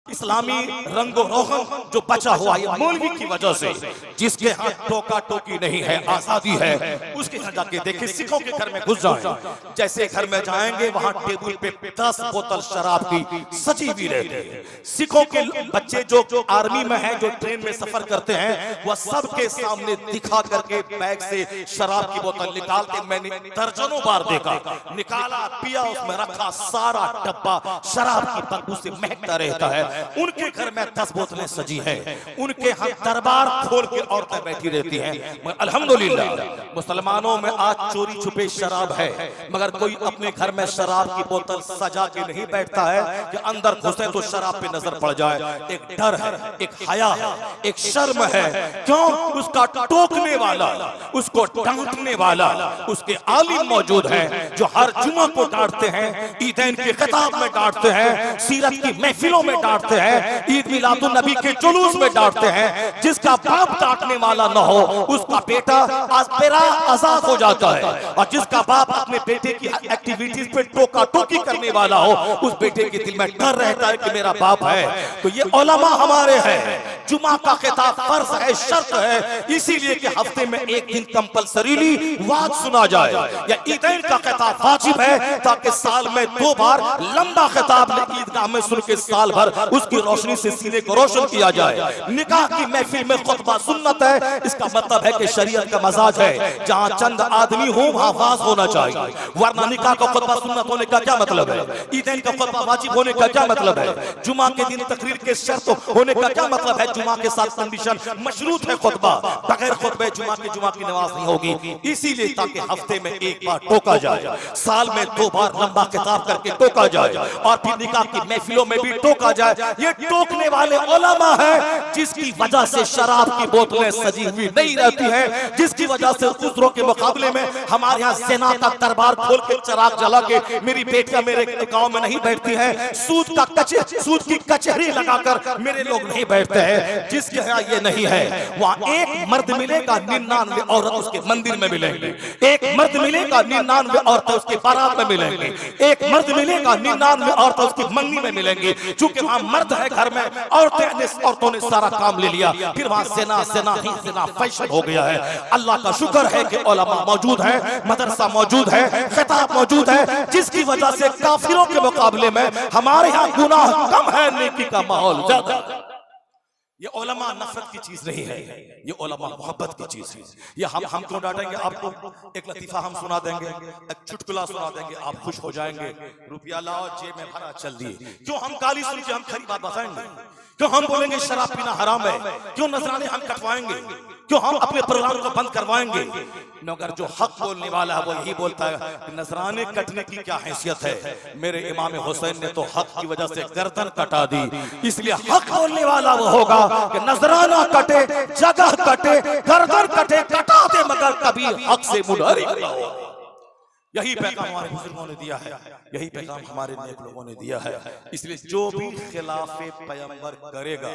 इस्लामी रंगो रोगन जो बचा हुआ है मौलवी की वजह से, जिसके हाथ टोका टोकी नहीं है, आजादी है, उसके यहाँ जाके देखे सिखों के घर में घुस जाए, जैसे घर में जाएंगे वहां टेबल पे 10 बोतल शराब की सजी हुई रहती है। सिखों के बच्चे जो आर्मी में हैं, जो ट्रेन में सफर करते हैं, वह सबके सामने दिखा करके बैग से शराब की बोतल निकाल के, मैंने दर्जनों बार देखा, निकाला, पिया, उसमें रखा, सारा डब्बा शराब की बदबू से महकता रहता है। उनके घर में 10 बोतलें सजी हैं, उनके यहाँ दरबार खोल के औरतें बैठी रहती हैं। अल्हम्दुलिल्लाह मुसलमानों में आज चोरी छुपे शराब है, मगर कोई अपने घर में शराब की बोतल सजा के नहीं बैठता है कि अंदर घुसे तो शराब पे नजर पड़ जाए। एक डर है, एक हया है, एक शर्म है। क्यों? उसका टोकने वाला, उसको डांटने वाला, उसके आलिम मौजूद हैं जो हर जुमा को डांटते हैं, ईदैन के खिताब में डांटते हैं, सीरत की महफिलों में डांटते हैं, ईद मिलादुन नबी के जुलूस में डांटते हैं। जिसका बाप डांटने वाला न हो, उसका बेटा आजाद हो जाता है, और जिसका बाप अपने बेटे की एक्टिविटीज पे टोका टोकी करने वाला हो, उस बेटे के दिल में डर रहता है कि मेरा बाप है। तो ये उलमा हमारे हैं, जुमा का खिताब फर्ज है, शर्त है, इसीलिए कि हफ्ते में एक दिन कंपलसरीली वाज सुना जाए, या ईदैन का खिताब वाजिब है, ताकि साल में 2 बार लंबा खिताब ईदगाह में सुन के साल भर उसकी रोशनी से सीने को रोशन किया जाए। निकाह की महफिल में खुतबा सुन्नत है, इसका मतलब है कि शरीयत का मजाज है, जहां चंद आदमी हो वहां वाज होना चाहिए, वरना निकाह का खुतबा सुन्नत होने का क्या मतलब है? ईदैन का खुतबा वाजिब होने का क्या मतलब है? जुमा के दिन तकरीर के शर्त होने का क्या मतलब है? जुमा के साथ कंडीशन मशरूत है, खुतबा बगैर खुतबे जुमा की नमाज नहीं होगी। इसीलिए ताकि हफ्ते में एक बार टोका जाए, साल में 2 बार लंबा खिताब करके टोका जाए, और फिर निकाह की महफिलों में भी टोका जाए। ये टोकने वाले उलमा है, जिसकी वजह से शराब की बोतलें सजी हुई नहीं रहती है, जिसकी वजह से दूसरों के मुकाबले में हमारे यहाँ ज़िना का दरबार खोल के चिराग जला के मेरी बेटियां मेरे गांव में नहीं बैठती हैं, सूद की कचहरी लगाकर मेरे लोग नहीं बैठते हैं। जिसके यहाँ ये नहीं है, वहाँ एक मर्द मिलेगा, 99 औरत उसके मंदिर में मिलेंगे, एक मर्द मिलेगा, 99 औरतें उसके बारात में मिलेंगी, एक मर्द मिलेगा, 99 औरतें उसकी मंगनी में मिलेंगी। चूंकि वहाँ मर्द है घर में, औरतों ने सारा काम ले लिया, फिर वहाँ ज़िना फैशन हो गया है। अल्लाह का शुक्र है कि उलमा मौजूद है, मदरसा मौजूद है, खिताब मौजूद है, जिसकी वजह से काफिरों के मुकाबले में हमारे यहाँ गुनाह कम है, नेकी का माहौल ज्यादा। ये उलमा नफरत की चीज नहीं है, ये उलमा मोहब्बत की चीज है। ये हम क्यों डांटेंगे आपको? एक लतीफा हम सुना देंगे, एक चुटकुला सुना देंगे, आप खुश हो जाएंगे, रुपया लाओ जेब में भरा चल दिए। क्यों हम गाली सुन के हम खरी बात बताएंगे? क्यों हम बोलेंगे शराब पीना हराम है? क्यों नजराने हम कटवाएंगे? क्यों हम अपने प्रोग्राम को बंद करवाएंगे? मगर जो हक बोलने वाला है वो यही बोलता है कि नजराने कटने की क्या हैसियत है? मेरे इमाम हुसैन ने तो हक की वजह से गर्दन कटा दी, इसलिए हक बोलने वाला वो होगा कि नजराना कटे, जगह कटे, गर्दन कटे, कटा दे, मगर कभी हक से मुनहरिफ ना हो। यही पैगाम हमारे बुजुर्गों ने दिया है, यही पैगाम हमारे नेक लोगों ने दिया है। इसलिए जो भी खिलाफे पैगंबर करेगा,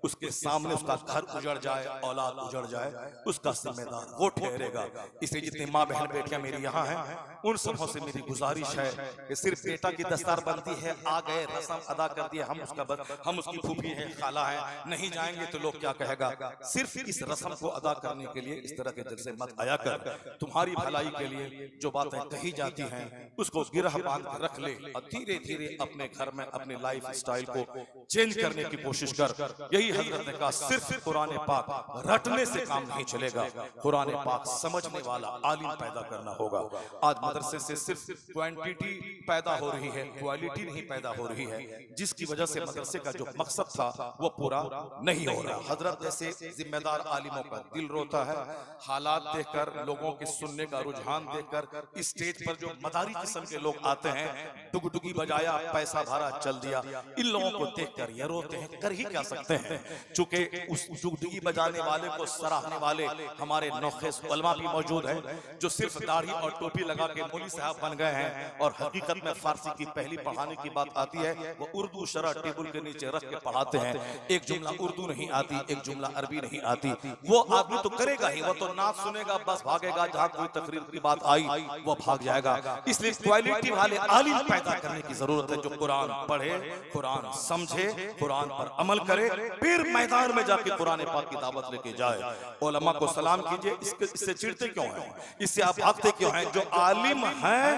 उसके सामने उसका घर उजड़ जाए, औलाद उजड़ जाए, उसका जिम्मेदार वो ठहरेगा। इसलिए जितनी माँ बहन बेटियां मेरी यहाँ हैं, उन सबों से मेरी गुजारिश है कि सिर्फ बेटा की दस्तार बनती है, आ गए, रस्म अदा कर दिए, हम उसकी फूफी है, खाला है, नहीं जाएंगे तो लोग क्या कहेगा। सिर्फ इस रस्म को अदा करने के लिए इस तरह के जलसे मत आया कर। तुम्हारी भलाई के लिए जो बातें कही जाती हैं उसको गिरह बांध के रख ले, और धीरे धीरे अपने घर में अपने लाइफ स्टाइल को चेंज करने की कोशिश कर। यही हजरत ने कहा, सिर्फ कुरान पाक रटने से काम नहीं चलेगा, कुरान पाक समझने वाला आलिम पैदा करना होगा। आज मदरसे से सिर्फ क्वांटिटी पैदा हो रही है, क्वालिटी नहीं पैदा हो रही है, जिसकी वजह से मदरसे का जो मकसद था वो पूरा नहीं हो रहा। हजरत जैसे जिम्मेदार आलिमों का दिल रोता है, हालात देखकर, लोगों के सुनने का रुझान देखकर। स्टेज पर जो मदारी किस्म के लोग आते हैं, डुगडुगी बजाया, पैसा भरा, चल दिया, इन लोगों को देखकर ये रोते हैं। कर ही क्या सकते हैं, चूंकि उस डुगडुगी बजाने वाले को सराहने वाले हमारे नौखेस उलमा भी मौजूद हैं, जो सिर्फ दाढ़ी और टोपी लगा के मौलवी साहब बन गए हैं, और हकीकत में फारसी की पहली पढ़ाने की बात आती है, वो उर्दू शरह टेबल के नीचे रख के पढ़ाते हैं। एक जुमला उर्दू नहीं आती, एक जुमला अरबी नहीं आती, वो आदमी तो करेगा ही, वो तो नाच सुनेगा, बस भागेगा। जहां कोई तकरीर की बात आई वो भाग जाएगा। इसलिए क्वालिटी वाले आलिम पैदा करने की जरूरत है, जो कुरान पढ़े, कुरान समझे, कुरान पर अमल करे, फिर मैदान में जाके कुरान पाक की दावत लेके जाए। उलमा को सलाम कीजिए। इससे चिढ़ते क्यों हैं, इससे आप भागते क्यों हैं? जो आलिम हैं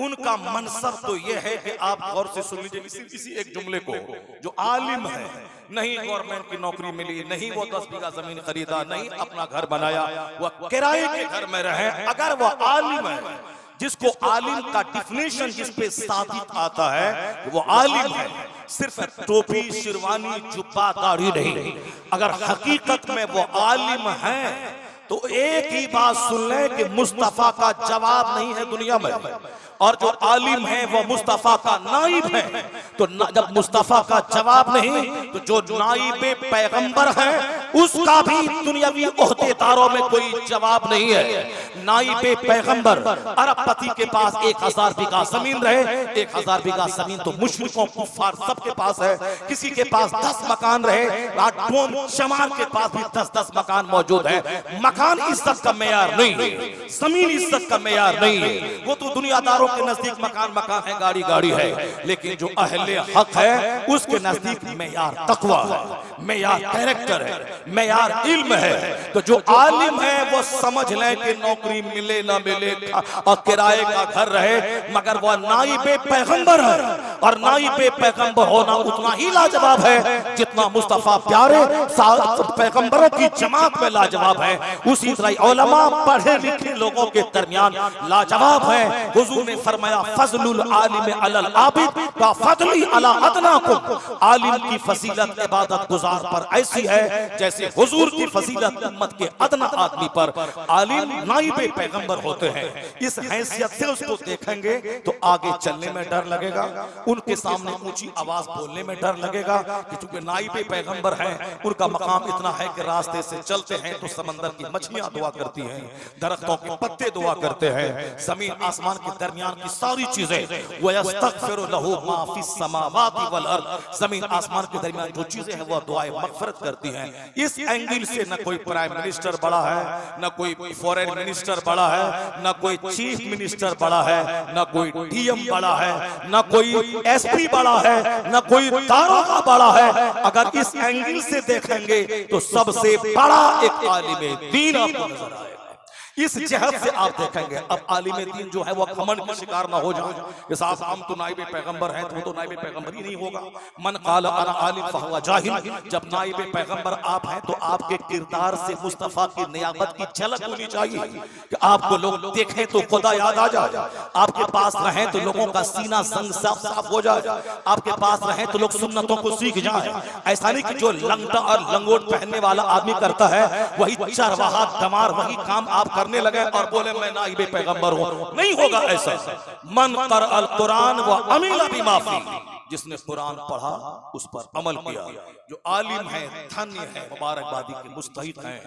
उनका मनसब तो यह है कि आप गौर से सुन लीजिए इसी एक जुमले को, जो आलिम है, नहीं गवर्नमेंट की नौकरी मिली, नहीं वो 10 बीघा जमीन खरीदा, नहीं अपना घर बनाया, वह किराए के घर में रहे, अगर वह आलिम है, जिसको आलिम का डिफिनेशन जिस पे साबित आता है वो आलिम है, सिर्फ टोपी शेरवानी जुब्बा दाढ़ी नहीं, अगर हकीकत में वो आलिम है तो एक ही बात सुन ले कि मुस्तफा का जवाब नहीं है दुनिया में, और जो आलिम है वो मुस्तफा का नाइब है। तो जब मुस्तफा का जवाब नहीं तो जो नाइब पैगंबर है उसका भी दुनियावी ओहदेदारों में कोई जवाब नहीं है। नाइब पैगंबर अरबपति के पास 1000 बीघा जमीन रहे, 1000 बीघा जमीन तो मुशरिकों कुफार सबके पास है, किसी के पास 10 मकान रहे, शमार के पास भी 10-10 मकान मौजूद है। मकान इज्जत का मेयार नहीं है, जमीन इज्जत का मेयार नहीं है। वो तो दुनियादारों के नजदीक मकान मकान है, गाड़ी गाड़ी है, लेकिन जो अहले हक है उसके नजदीक मेयार तकवा है, मेयार कैरेक्टर है, मेयार इल्म है। तो जो आलिम है वो समझ ले कि नौकरी मिले ना मिले और किराए का घर रहे, मगर वह नाइबे पैगंबर है, और नाइबे पैगंबर होना उतना ही लाजवाब है जितना मुस्तफा प्यारे पैगंबरों की जमात में लाजवाब है। उसी तरह उलमा पढ़े लिखे लोगों के दरमियान लाजवाब है। हुजूर ने फरमाया फजलुल आलिम अलल आबिद व फजली अला अदनाकुम, आलिम की फजीलत इबादत गुजार पर ऐसी है जैसे हुजूर की फजीलत उम्मत के अदना आदमी पर। आलिम नाइबे पैगंबर होते हैं, इस हैसियत से उसको देखेंगे तो आगे चलने में डर लगेगा, उनके सामने ऊंची आवाज बोलने में डर लगेगा कि चूंकि नाइबे पैगंबर हैं, उनका मकाम इतना है कि रास्ते से चलते हैं तो समंदर की मछलियां दुआ करती हैं, दरख्तों के पत्ते दुआ करते हैं, जमीन आसमान के दरमियान की सारी चीजें वयस्तगफिरु लहू मा फिस समावाति वल अर्द, जमीन आसमान के दरमियान जो चीजें हैं वो दुआए मगफिरत करती हैं। इस एंगल से न कोई प्राइम मिनिस्टर बड़ा है, न कोई फॉरेन मिनिस्टर बड़ा है, न कोई चीफ मिनिस्टर बड़ा है, न कोई डीएम बड़ा है, न कोई एसपी बड़ा है, न कोई दारोगा बड़ा है। अगर इस एंगल से देखेंगे तो सबसे बड़ा एक आलिम दीन आपको नजर आएगा। इस जहत से आप देखेंगे अब आलिम दीन जो है वो घमंड का शिकार ना हो जाए कि साहब हम तो नाइबे पैगंबर हैं, तो वो तो नाइबे पैगंबर ही नहीं होगा। मन क़ाल अना आलिम फहुवा जाहिल, जब नाइबे पैगंबर आप हैं तो आपके किरदार से मुस्तफा की नियामत की झलक होनी चाहिए कि आपको लोग देखें तो खुदा याद आ जाए, आपके पास रहें तो लोगों का सीना संग साफ साफ हो जाए, आपके पास रहें तो लोग सुन्नतों को सीख जाए। ऐसा नहीं कि जो लंगटा और लंगोट पहनने वाला आदमी करता है वही चरवाहा दमार वही काम आप करने लगे और बोले मैं नाइबे पैगंबर हूं, नहीं होगा ऐसा। मन क़रअल कुरान व अमिला बिमा फी, जिसने कुरान पढ़ा उस पर अमल किया, जो आलिम है, धन्य है, मुबारकबादी के मुस्तहिक हैं,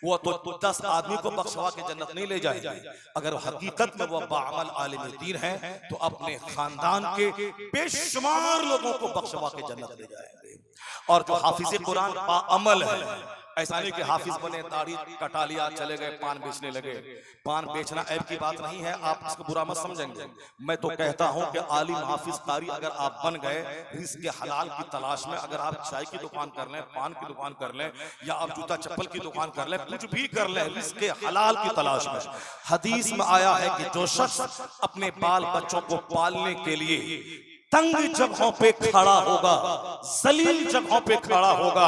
वो तो 10 आदमी को बख्शवा के जन्नत नहीं ले जाएंगे। अगर हकीकत में वो बाअमल आलिम दीन है तो अपने खानदान के बेशुमार लोगों को बख्शवा के जन्नत ले जाएंगे। और जो हाफिज कुरान बाअमल है, ऐसा नहीं कि हाफिज बने दाढ़ी कटा लिया चले गए पान बेचने लगे। पान बेचना ऐब की बात नहीं है, आप इसको बुरा मत समझेंगे। मैं तो कहता हूं कि आलिम हाफिज कारी अगर आप बन गए रिज़्क़ के हलाल की तलाश में, अगर आप चाय की दुकान कर लें, पान की दुकान कर लें, या आप जूता चप्पल की दुकान कर लें, कुछ भी कर लें रिज़्क़ के हलाल की तलाश में, हदीस में आया है कि जो शख्स अपने बाल बच्चों को पालने के लिए तंग जगहों पे खड़ा होगा, जलील जगहों पे खड़ा होगा,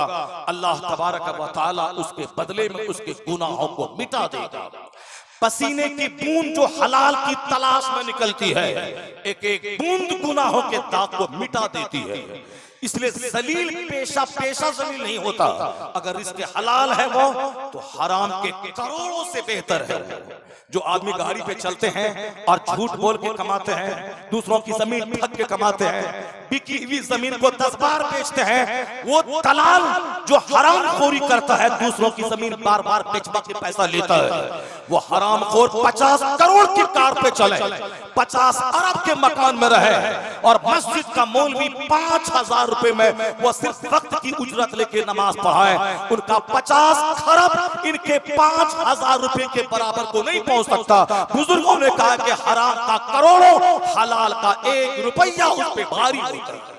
अल्लाह तबारक व तआला उसके बदले में उसके गुनाहों को मिटा देगा। पसीने की बूंद जो हलाल की तलाश में निकलती है, एक एक बूंद गुनाहों के दाग को मिटा देती है। इसलिए जलील पेशा जलील नहीं होता, अगर इसके हलाल है वो तो हराम के करोड़ों से बेहतर है। जो आदमी गाड़ी पे चलते हैं और झूठ बोल के कमाते हैं, दूसरों की जमीन ठग के कमाते हैं, बिकी हुई जमीन को 10 बार बेचते हैं। वो दलाल जो हरामखोरी करता है, दूसरों की जमीन बार बार बेच के पैसा लेता है, वो हरामखोर 50 करोड़ की कार पे चले, 50 अरब के मकान में रहे और मस्जिद का मौलवी 5000 रुपए में वो सिर्फ वक्त की उजरत लेके नमाज पढ़ाए, उनका 50 खरब इनके 5000 रुपए के बराबर को नहीं पहुंच सकता। बुजुर्गों ने कहा कि हराम का करोड़ों, हलाल का 1 रुपया उस पे भारी होता है।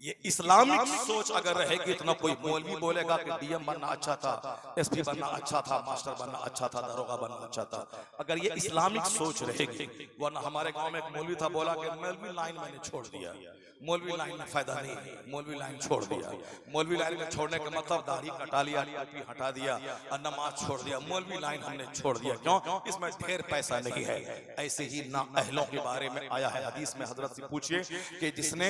ये इस्लामिक सोच अगर रहेगी तो ना कोई मौलवी बोलेगा कि डीएम बनना अच्छा था, एसपी बनना अच्छा था, मास्टर बनना अच्छा था, दरोगा बनना अच्छा था। अगर ये इस्लामिक सोच रहेगी, वरना हमारे गांव में एक मौलवी था, बोला कि मौलवी लाइन मैंने छोड़ दिया, मौलवी लाइन में फायदा नहीं है, मौलवी लाइन छोड़ दिया। मौलवी लाइन में छोड़ने का मतलब दाढ़ी कटा लिया, टोपी हटा दिया और नमाज छोड़ दिया, मौलवी लाइन हमने छोड़ दिया। क्यों? इसमें ढेर पैसा नहीं है। ऐसे ही ना अहलों के बारे में आया है हदीस में, हजरत से पूछिए कि जिसने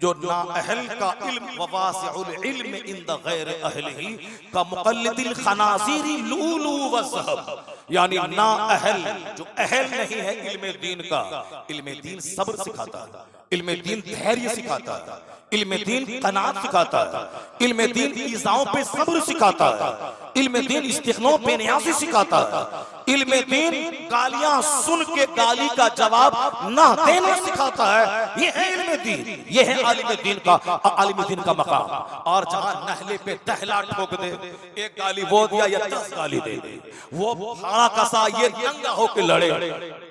जो ना अहल का इल्म ववासिउल इल्म इंद गैर अहलिही का मुक़ल्लिदिल खनाज़ीरी लूलू व ज़हब, यानी ना अहल जो अहल नहीं है इल्म दीन का, इल्म दीन सब्र सिखाता है, इल्म दीन धैर्य सिखाता है, इल्म दीन कनात सिखाता है, इल्म दीन ईज़ाओं पे सब्र सिखाता है, इल्म दीन इस्तिग़ना पे नियाज़ी सिखाता है, इल्म दीन गालियां सुन के गाली का जवाब ना देना सिखाता है। ये है इल्म दीन, ये है आलिम दीन का, आलिम दीन का मकाम। और जहां नहले पे दहला ठोक दे, एक गाली वो दिया या 10 गाली दे दे, वो फाड़ा कसा ये नंगा होके लड़े,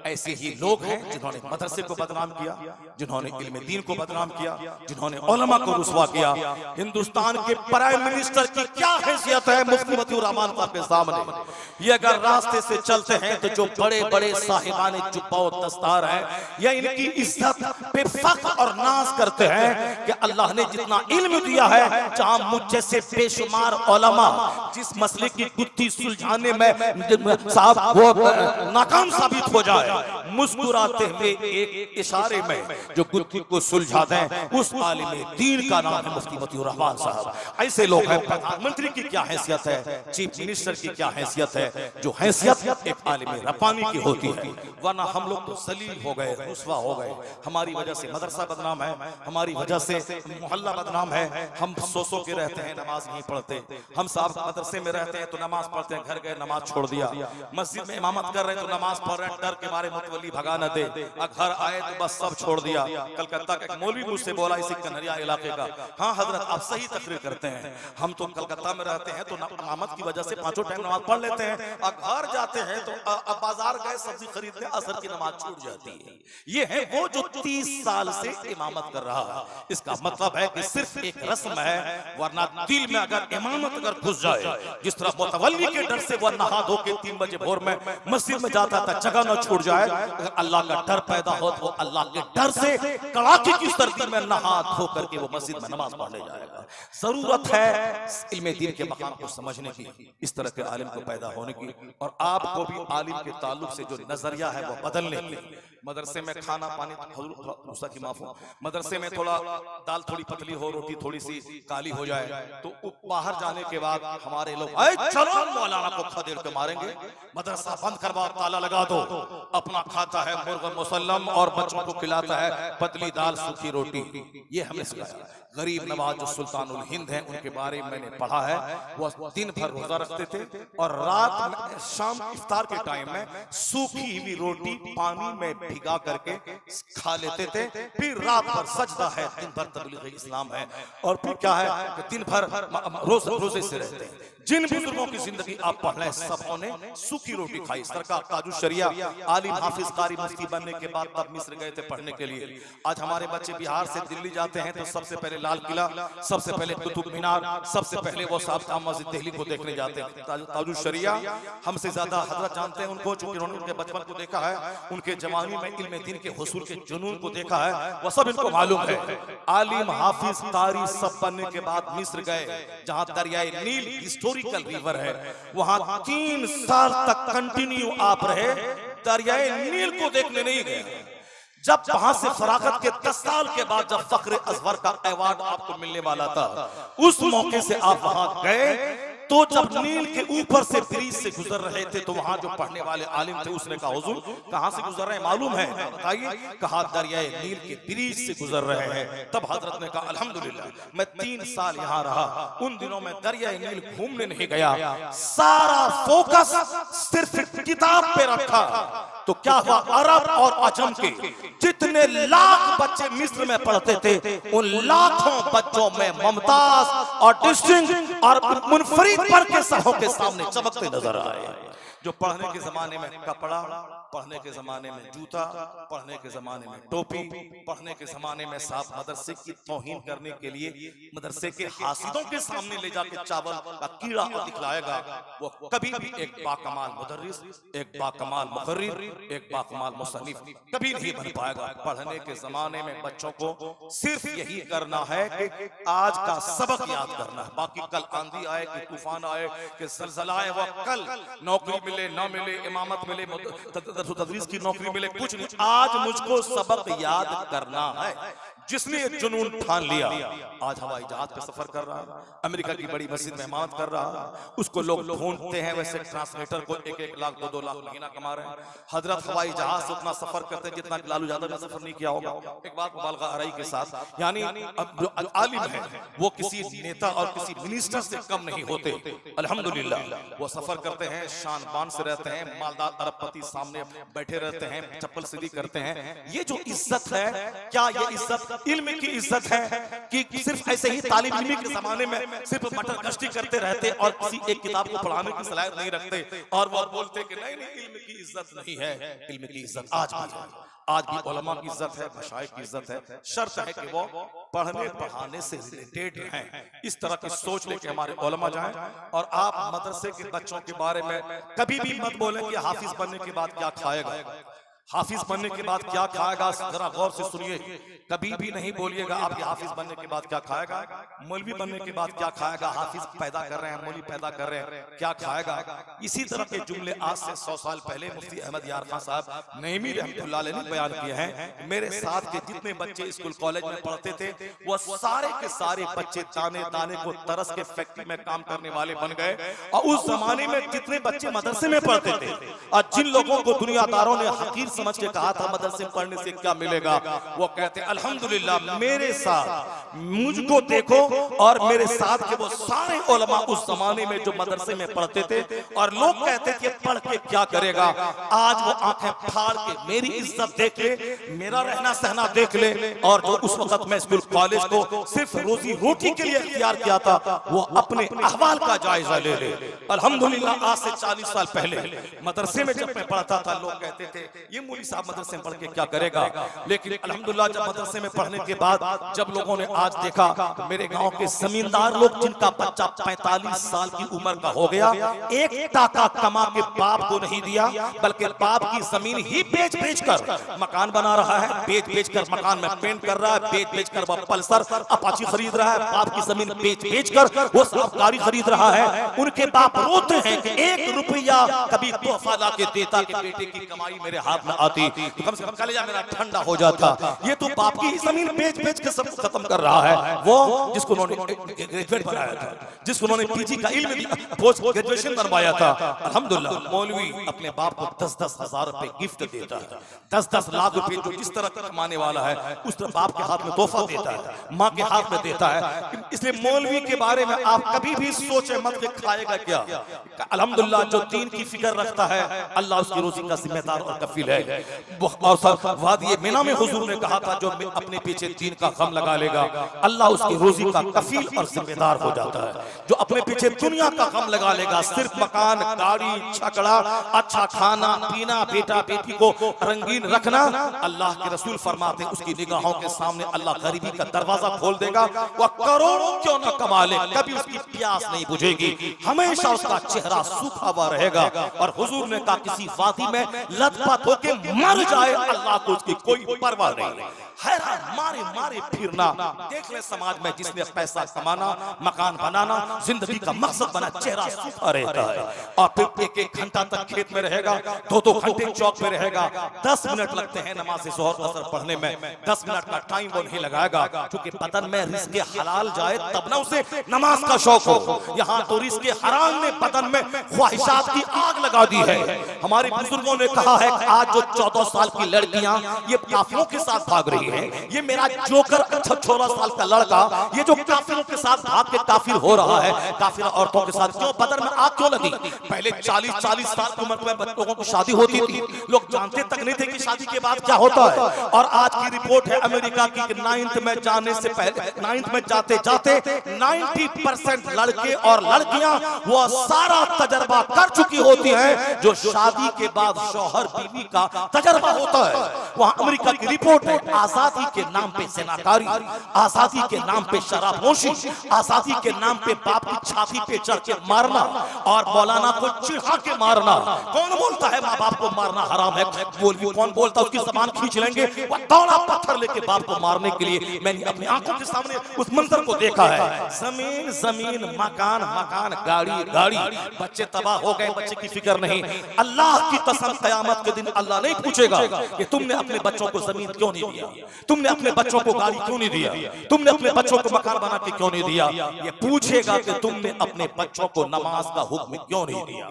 ऐसे ही लोग हैं जिन्होंने मदरसे को बदनाम किया, जिन्होंने इल्म दीन को बदनाम किया, जिन्होंने उलमा को रुसवा किया। हिंदुस्तान के प्राइम मिनिस्टर की क्या हैसियत है मुफ्ती मतीउर रहमान साहब के सामने? ये अगर रास्ते से चलते हैं तो जो बड़े बड़े साहिबान जुब्बा और दस्तार हैं, ये इनकी इज्जत पे फख्र और नाज करते हैं कि अल्लाह ने जितना इल्म दिया है, जहां मुझ जैसे बेशुमार उलमा जिस मसले की गुत्थी सुलझाने में साहब वो नाकाम साबित हो जाए, मुस्कुराते हुए एक इशारे में जो गुत्थी को सुलझा दें, उस आलिम दीन का नाम है मुफ्ती मतीउर रहमान साहब। ऐसे लोग हैं। प्रधानमंत्री की क्या हैसियत है, चीफ मिनिस्टर की क्या हैसियत है, जो हैसियत एक आलिम रब्बानी की होती है। वरना हम लोग तो जलील हो गए, रुसवा हो गए। हमारी वजह से मदरसा बदनाम है, हमारी वजह से मोहल्ला बदनाम है। हम सो के रहते हैं, नमाज नहीं पढ़ते। हम साहब मदरसे में रहते हैं तो नमाज पढ़ते हैं, घर गए नमाज छोड़ दिया। मस्जिद में इमामत कर रहे हैं तो नमाज पढ़ रहे हैं, डर के मारे मुतवल्ली भगा न दे, घर आए तो बस सब छोड़ दिया। कलकत्ता का मौलवी मुझसे बोला, इसी कन्हरिया इलाके का, हाँ हजरत आप सही तकरीर करते हैं, हम तो कलकत्ता में रहते हैं तो इमामत की वजह से 5 टाइम नमाज पढ़ लेते हैं, और घर जाते हैं तो बाजार गए सब्जी खरीदने, असर की नमाज छूट जाती है। ये है वो जो 30 साल से इमामत कर रहा है। इसका मतलब है कि सिर्फ एक रस्म है, वरना दिल में अगर इमामत अगर घुस जाए, जिस तरह मुतवल्ली के डर से वह नहा धो के 3 बजे भोर में मस्जिद में जाता था, जगह न छूट जाए, अगर अल्लाह का डर पैदा हो तो अल्लाह के डर से कड़ाके की सर्दी में नहा धो करके वो मस्जिद में नमाज पढ़ने जाएगा। जरूरत है इल्म दीन के मकाम को समझने की, इस तरह के आलिम को पैदा होने की, और आपको भी आलिम के ताल्लुक से जो नजरिया है वो बदलने की। मदरसे में खाना पानी की माफ हो, मदरसे में थोड़ा दाल थोड़ी पतली हो, रोटी थोड़ी सी काली हो जाए, तो बाहर जाने के बाद हमारे लोग चलो मौलाना को खदेड़ के मारेंगे, मदरसा बंद करवाओ, ताला लगा दो, अपना खाता है मुर्गा मुसल्लम और बच्चों को खिलाता है पतली दाल सूखी रोटी। ये हमें सिखाया। गरीब नवाज जो सुल्तानुल हिंद हैं, उनके बारे में मैंने पढ़ा है, वो दिन भर रोजा रखते थे और रात में शाम इफ्तार के टाइम में सूखी हुई रोटी पानी में भिगा करके खा लेते थे। फिर रात भर सजदा है, दिन भर तबलीग इस्लाम है, और फिर क्या है कि दिन भर रोजे से रहते हैं। जिन बुजुर्गों की जिंदगी आप पढ़ रहे हैं, सबों ने सूखी रोटी खाई। सरकार ताजुश शरिया आलिम हाफिज कारी मुफ्ती बनने के बाद तब मिस्र गए थे पढ़ने के लिए। आज हमारे बच्चे बिहार से दिल्ली जाते हैं तो सबसे पहले लाल किला, सबसे पहले कुतुब मीनार, सबसे पहले वो साहब जामा मस्जिद दिल्ली को देखने जाते हैं। ताजुश शरिया हमसे ज्यादा हजरत जानते हैं उनको, चूंकि उन्होंने उनके बचपन को देखा है, उनके जवानी में इल्म दीन के हुसूल के जुनून को देखा है, वो सब इनको मालूम है। आलिम हाफिज कारी सब बनने के बाद मिस्र गए, जहां दरियाए नील हिस्टोरिकल रिवर है, वहां 3 साल तक कंटिन्यू आप रहे, दरियाए नील को देखने नहीं गए। जब वहां से फरागत के 10 साल के बाद जब फख्र अजवर का अवार्ड आपको मिलने वाला था, उस मौके से आप वहां गए तो जब नील के ऊपर से ब्रिज से गुजर रहे थे तो वहां जो पढ़ने वाले आलिम थे उसने कहा हुजूर कहां से गुजर रहे हैं मालूम है? बताइए। कहा दरियाए नील के ब्रिज से गुजर रहे हैं। तब हजरत ने कहा अल्हम्दुलिल्लाह मैं 3 साल यहाँ रहा, उन दिनों में दरियाए नील घूमने नहीं गया, सारा फोकस सिर्फ किताब पे रखा। तो क्या हुआ, अरब और अजम के जितने लाख बच्चे मिस्र में पढ़ते थे उन लाखों बच्चों में मुमताज और डिस्टिंक्ट और मुनफरिद पढ़ के सबों के सामने चमकते नजर आए। जो पढ़ने के जमाने में कपड़ा, पढ़ने के जमाने में जूता, पढ़ने के जमाने में टोपी, पढ़ने के जमाने में साहब मदरसे की तौहीन करने के लिए मदरसे के हासिदों के सामने ले जाके चावल का कीड़ा दिखलाएगा, वो कभी भी एक बाकमाल मुदर्रिस, एक बाकमाल मुकर्रिर, एक बाकमाल मुसन्निफ कभी नहीं बन पाएगा। पढ़ने के जमाने में बच्चों को सिर्फ यही करना है कि आज का सबक याद करना है, बाकी कल आंधी आए कि तूफान आए कि ज़लज़ला आए, वो कल नौकरी मिले ना मिले, इमामत मिले, तदरीस की नौकरी मिले, कुछ नहीं, आज मुझको सबक याद करना है। जिसने जुनून ठान लिया आज हवाई जहाज पे सफर कर रहा है, अमेरिका की बड़ी मस्जिद में इमामत कर रहा है, उसको लोग ढूंढते हैं, वैसे ट्रांसलेटर को 1-1 लाख 2-2 लाख महीना कमा रहे हैं। हजरत हवाई जहाज से उतना सफर करते हैं जितना लालू यादव ने सफर नहीं किया होगा। एक बात मुबालगा आराई के साथ, यानी अब जो आलिम है वो किसी नेता और किसी मिनिस्टर से कम नहीं होते। अल्हम्दुलिल्लाह वो सफर करते हैं, शान बान से रहते हैं, मालदार अरबपति सामने बैठे रहते हैं, चप्पल सीधी करते हैं। ये जो इज्जत है, क्या ये इज्जत इल्म की इज्जत है कि सिर्फ ऐसे ही तालिब इल्मी के जमाने में सिर्फ मटर गश्ती करते रहते और किसी एक किताब को पढ़ाने की सलाहियत नहीं रखते और वो बोलते कि नहीं नहीं इल्म की इज्जत नहीं है। इल्म की इज्जत आज भी है, आज भी उलमा की इज्जत है, मशाइख की इज्जत है। शर्त है कि वो पढ़ने पढ़ाने से रिलेटेड हैं। इस तरह की सोच लेके हमारे उलमा जाएं। और आप मदरसे के बच्चों के बारे में कभी भी मत बोलें कि हाफिज बनने के बाद क्या खाएगा, हाफिज बनने के बाद क्या खाएगा। जरा गौर से सुनिए, कभी भी नहीं बोलिएगा आपके हाफिज बनने के बाद क्या खाएगा, मौलवी बनने के बाद क्या खाएगा, हाफिज पैदा कर रहे हैं, मौलवी पैदा कर रहे हैं, क्या खाएगा। इसी तरह के जुमले आज से 100 साल पहले मुफ्ती अहमद यार खान साहब नईमी रहमतुल्लाह अलैह ने बयान किए हैं। मेरे साथ के जितने बच्चे स्कूल कॉलेज में पढ़ते थे वो सारे के सारे बच्चे दाने दाने को तरस के फैक्ट्री में काम करने वाले बन गए। और उस जमाने में जितने बच्चे मदरसे में पढ़ते थे और जिन लोगों को दुनियादारों ने हकीर समझ के कहा था मदरसे पढ़ने से क्या मिलेगा, वो कहते अल्हम्दुलिल्लाह मेरे साथ मुझको देखो और मेरे साथ के वो सारे उलमा उस जमाने में जो मदरसे में पढ़ते थे और लोग कहते थे पढ़ के क्या करेगा, आज वो आंखें फाड़ के मेरी इज्जत देख ले, मेरा रहना सहना देख ले। और जो उस वक्त मैं स्कूल कॉलेज को सिर्फ रोजी रोटी के लिए इख्तियार किया था वो अपने अहवाल का जायजा ले ले। अल्हम्दुलिल्लाह आज से 40 साल पहले मदरसे में जब मैं पढ़ता था लोग कहते थे ये मौलवी साहब मदरसे में पढ़ के क्या करेगा। लेकिन अल्हम्दुलिल्लाह जब मदरसे में पढ़ने के बाद जब लोगों ने आज देखा तो मेरे गांव के जमींदार लोग जिनका बच्चा 45 साल की उम्र का हो गया, एक टाका कमा के बाप को नहीं दिया बल्कि बाप की जमीन ही बेच बेच कर मकान बना रहा है, बेच बेच कर मकान में पेंट कर रहा है, बेच बेच कर वो पल्सर अपाची खरीद रहा है, बाप की जमीन बेच बेच कर वो सब गाड़ी खरीद रहा है। उनके बाप रोते हैं कि 1 रुपया कभी तोहफा ला के देता कि बेटे की कमाई मेरे हाथ में आती तो कम से कम कलेजा मेरा ठंडा हो जाता। ये तो बाप की जमीन बेच बेच के सब खत्म कर रहा है। वो जिसको उन्होंने ग्रेजुएट बनाया था, जिसको उन्होंने पीजी का इल्म दिया, पोस्ट ग्रेजुएशन बनवाया था, अल्हम्दुलिल्लाह मौलवी अपने बाप को 10-10 हजार रुपए गिफ्ट देता है। 10-10 लाख रुपए जो जिस तरह कमाने वाला है उस तरह बाप के हाथ में तोहफा देता है, माँ के हाथ में देता है। इसलिए मौलवी के बारे में आप कभी भी सोचे मत कि खाएगा क्या। अल्हम्दुलिल्लाह जो दीन की फिक्र रखता है अल्लाह उसकी रोजी का जिम्मेदार और कफील है। और वादिये मिना में हुजूर ने कहा था जो अपने पीछे दीन का गम लगा लेगा अल्लाह उसकी रोजी का कफील और जिम्मेदार हो जाता है। जो अपने पीछे दुनिया का गम लगा लेगा, सिर्फ मकान गाड़ी छकड़ा अच्छा खाना पीना बेटा बेटी को रंगीन रखना, अल्लाह के रसूल फरमाते उसकी निगाहों के सामने अल्लाह गरीबी का दरवाजा खोल देगा। वह करोड़ों क्यों न कमा ले कभी उसकी प्यास नहीं बुझेगी, हमेशा उसका चेहरा सूखा हुआ रहेगा। और हुजूर ने कहा किसी वादी में लथपथ होकर के मर जाए, अल्लाह को उसकी कोई परवाह नहीं। हैरान मारे मारे फिरना, देख ले समाज में जिसने पैसा कमाना, मकान बनाना जिंदगी का मकसद बना, चेहरा सूखा रहता है और फिर एक एक घंटा तक खेत में रहेगा, दो दो घंटे चौक में रहेगा, 10 मिनट लगते हैं नमाज ज़ोहर असर पढ़ने में, 10 मिनट का टाइम वो नहीं लगाएगा, क्योंकि बदन में रिज़्क़ हलाल जाए तब ना उसे नमाज का शौक हो। यहाँ तो रिज़्क़ हराम ने बदन में ख्वाहिशात की आग लगा दी है। हमारे बुजुर्गों ने कहा है कि आज जो 14 साल की लड़कियां ये काफिरों के साथ भाग रही है, ये मेरा जोकर 16 साल का लड़का ये जो काफिरों के साथ भाग के काफिर हो रहा है, काफिर औरतों के साथ क्यों, बदन में आग क्यों लगी? पहले 40-40 साल की उम्र में बच्चों की शादी होती थी, लोग जानते तक नहीं थे कि शादी के बाद क्या होता है। और आज की रिपोर्ट है अमेरिका की कि 9th में जाने से पहले, 9th में जाते जाते 90% लड़के और लड़कियां वो सारा तजर्बा कर चुकी होती हैं जो शादी के बाद शौहर बीवी का तजर्बा होता है। वहां अमेरिका की रिपोर्ट है, आजादी के नाम पे ज़िनाकारी, आजादी के नाम पे शराबनोशी, आजादी के नाम पे बाप की छाती पे चढ़ के मारना और मौलाना को चिढ़ा के मारना। कौन बोलता है माँ बाप को मारना हराम है? कौन बोलता है उसकी ज़बान खींच लेंगे? वो दौड़ा पत्थर लेके बाप को मारने के लिए। मैंने अपनी आंखों के सामने उस मंजर को देखा है। जमीन जमीन, मकान मकान, गाड़ी गाड़ी, बच्चे तबाह हो गए, बच्चे की फिक्र नहीं। अल्लाह की कसम क़यामत के दिन अल्लाह नहीं पूछेगा कि तुमने अपने बच्चों को जमीन क्यों नहीं दिया, तुमने अपने बच्चों को गाड़ी क्यों नहीं दिया, तुमने अपने बच्चों को मकान बना के क्यों नहीं दिया। ये पूछेगा कि तुमने अपने बच्चों को नमाज का हुक्म क्यों नहीं दिया।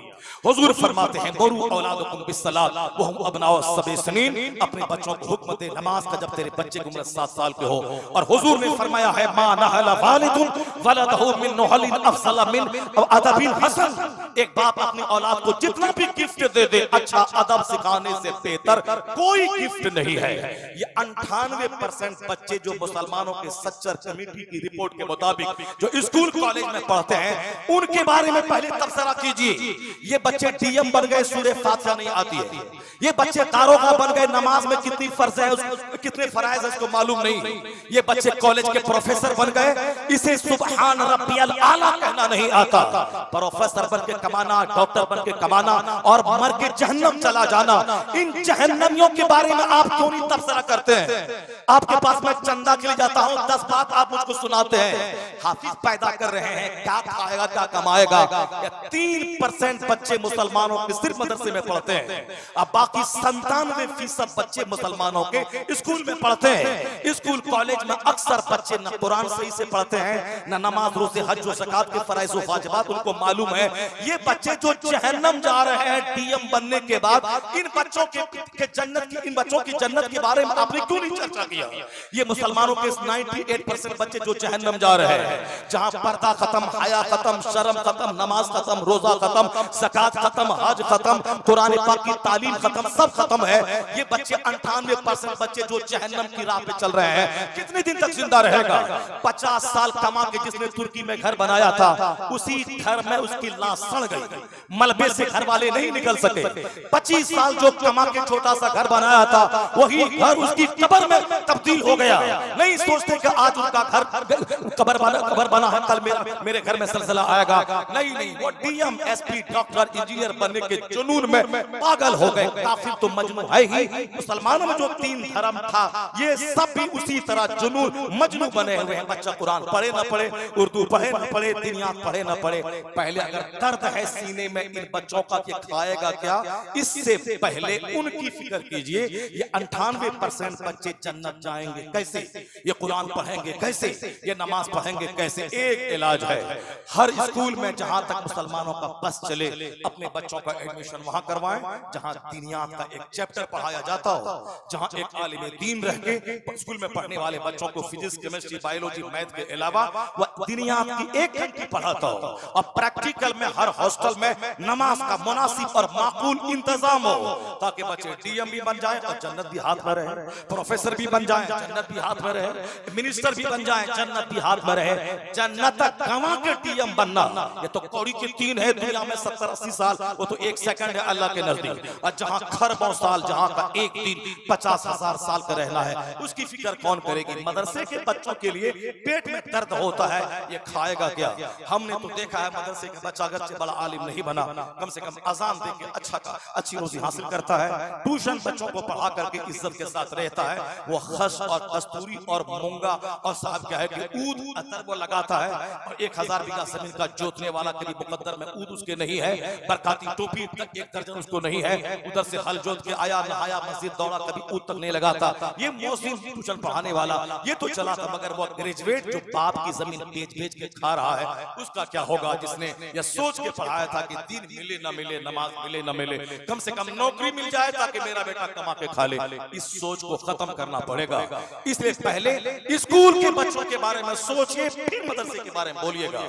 हुजूर फरमाते हैं मुरू औलादकुम बिस्सलात व हुम अबनाउ सबई सनीन, अपने बच्चों को हुक्म दे नमाज का जब तेरे बच्चे की उम्र 7 साल के हो। और हुजूर ने फरमाया है मा नहला वालिदुन वलदहु मिन नहलिन अफज़ल मिन अदबिन हसन, एक बाप अपनी औलाद को जितना भी गिफ्ट दे दे अच्छा अदब सिखाने से बेहतर कोई गिफ्ट नहीं है। ये 98% बच्चे जो मुसलमानों के सच्चर कमेटी की रिपोर्ट के मुताबिक जो स्कूल कॉलेज में पढ़ते हैं उनके बारे में पहले तबसरा कीजिए। ये बच्चे डीएम बन गए, सूरह फातिहा नहीं आती है। ये बच्चे दारोगा बन गए, नमाज में कितनी फर्ज है, कितने फराइज है उसको मालूम नहीं। ये बच्चे कॉलेज के प्रोफेसर बन गए, इसे सुबहान रब्बियल आला कहना नहीं आता। प्रोफेसर बन के कमाना, डॉक्टर बन के कमाना और मर के जहन्नम चला जाना, इन जहन्नमियों के बारे में आप क्यों नहीं तबसरा करते हैं? आपके पास मैं चंदा के लिए जाता हूं, 10 बात आप मुझको सुनाते हैं। हाफिज पैदा कर रहे हैं, क्या खाएगा क्या कमाएगा। 3% बच्चे मुसलमानों के सिर्फ मदरसे में पढ़ते हैं, अब बाकी 97% बच्चे मुसलमानों के स्कूल में पढ़ते हैं। स्कूल कॉलेज में अक्सर बच्चे न कुरान सही से पढ़ते हैं, न नमाज रोजे हज और ज़कात के फराइज़ और वाजिबात उनको मालूम है। ये बच्चे जो जहन्नम जा रहे हैं डीएम बनने के बाद, इन बच्चों के जन्नत की, इन बच्चों की जन्नत के बारे में आपने क्यों नहीं चर्चा किया? ये मुसलमानों के 98% बच्चे जो जहन्नम जा रहे हैं, जहां पर्दा खत्म, हया खत्म, शर्म खत्म, नमाज खत्म, रोजा खत्म, ज़कात खत्म, हज खत्म, कुरान पाक की तालीम खत्म, सब खत्म है। ये बच्चे 98% बच्चे जो जहन्नम की राह पे चल रहे हैं, कितने दिन तक जिंदा रहेगा? 50 साल कमा के जिसने तुर्की में घर बनाया था, उसी घर में उसकी लाश सड़ गई, मलबे से घर वाले नहीं निकल सके। 25 साल जो कमा के छोटा सा घर बनाया था, वही घर उसकी कब्र में तब्दील हो गया। नहीं सोचते कि आज उनका घर कब्र बना है, कल मेरे घर में सिलसिला आएगा। नहीं नहीं, वो डीएम, एसपी, डॉक्टर, इंजीनियर बनने के जुनून में पागल हो गए। काफिर तो मजनू है ही। मुसलमानों में जो 3 धर्म था, ये सब भी उसी तरह जुनून मजनू बने हुए हैं। बच्चा कुरान पढ़े ना पढ़े, उर्दू पढ़े ना पढ़े, दिनियात पढ़े ना पढ़े, पहले अगर दर्द है सीने में इन बच्चों का कि खाएगा क्या, इससे पहले उनकी फिक्र कीजिए। ये 98% बच्चे जन्नत जाएंगे कैसे, ये कुरान पढ़ेंगे कैसे, ये नमाज पढ़ेंगे कैसे? एक इलाज है, हर स्कूल में जहां तक मुसलमानों का बस चले, अपने बच्चों का एडमिशन वहां करवाएं जहां दिनियात का एक चैप्टर पढ़ाया जाता हो, जहां एक आलिम दीन रह के स्कूल में पढ़ने वाले बच्चों को फिजिक्स, केमिस्ट्री, बायोलॉजी, मैथ के अलावा वह दिनियात की एक घंटी पढ़ाता हो। और प्रैक्टिकल में हर हॉस्टल में नमाज का मुनासिब और माकूल इंतजाम हो, ताकि बच्चे डीएम भी बन जाए और जन्नत भी हाथ में रहे, प्रोफेसर भी बन जाए, जन्नत भी हाथ में रहे, मिनिस्टर भी बन जाए, जन्नत भी हाथ में रहे। जन्नत गंवा के डीएम बनना, ये तो कौड़ी के 3 है दुनिया में, 70-80 साल, वो तो 1 सेकंड है अल्लाह के नजदीक। और जहां खरबों साल, जहां का एक दिन 50,000 साल का रहना है, उसकी फिक्र कौन करेगी? मदरसे के बच्चों के लिए पेट में दर्द होता है, ये खाएगा क्या? हमने तो देखा है मदरसे का बच्चा अगर बड़ा आलिम नहीं बना, कम से कम अजान दे के अच्छी रोजी हासिल करता है, ट्यूशन बच्चों को पढ़ा करके इज्जत के साथ रहता है, वो खस और कस्तूरी और मूंगा और साहब क्या है कि ऊद अतर वो लगाता है, और 1000 बीघा जमीन का जोतने वाला कभी मुकद्दर में ऊद उसके नहीं है, बरकाती टोपी तक 1 दर्जन उसको नहीं है, उधर से हल जोत के आया नहाया मस्जिद दौड़ा, कभी ऊद तक नहीं लगाता। ये मौसम ट्यूशन पढ़ाने वाला ये तो चला था, मगर वो ग्रेजुएट जो बाप की जमीन बेच के खा रहा है, उसका क्या होगा जिसने यह सोच के पढ़ाया था कि दीन मिले ना मिले, नमाज मिले ना मिले, कम से कम नौकरी मिल जाए ताकि मेरा बेटा कमा के खा ले। इस सोच को खत्म करना पड़ेगा। इसलिए पहले स्कूल के बच्चों के बारे में सोचिए, फिर मदरसे के बारे में बोलिएगा।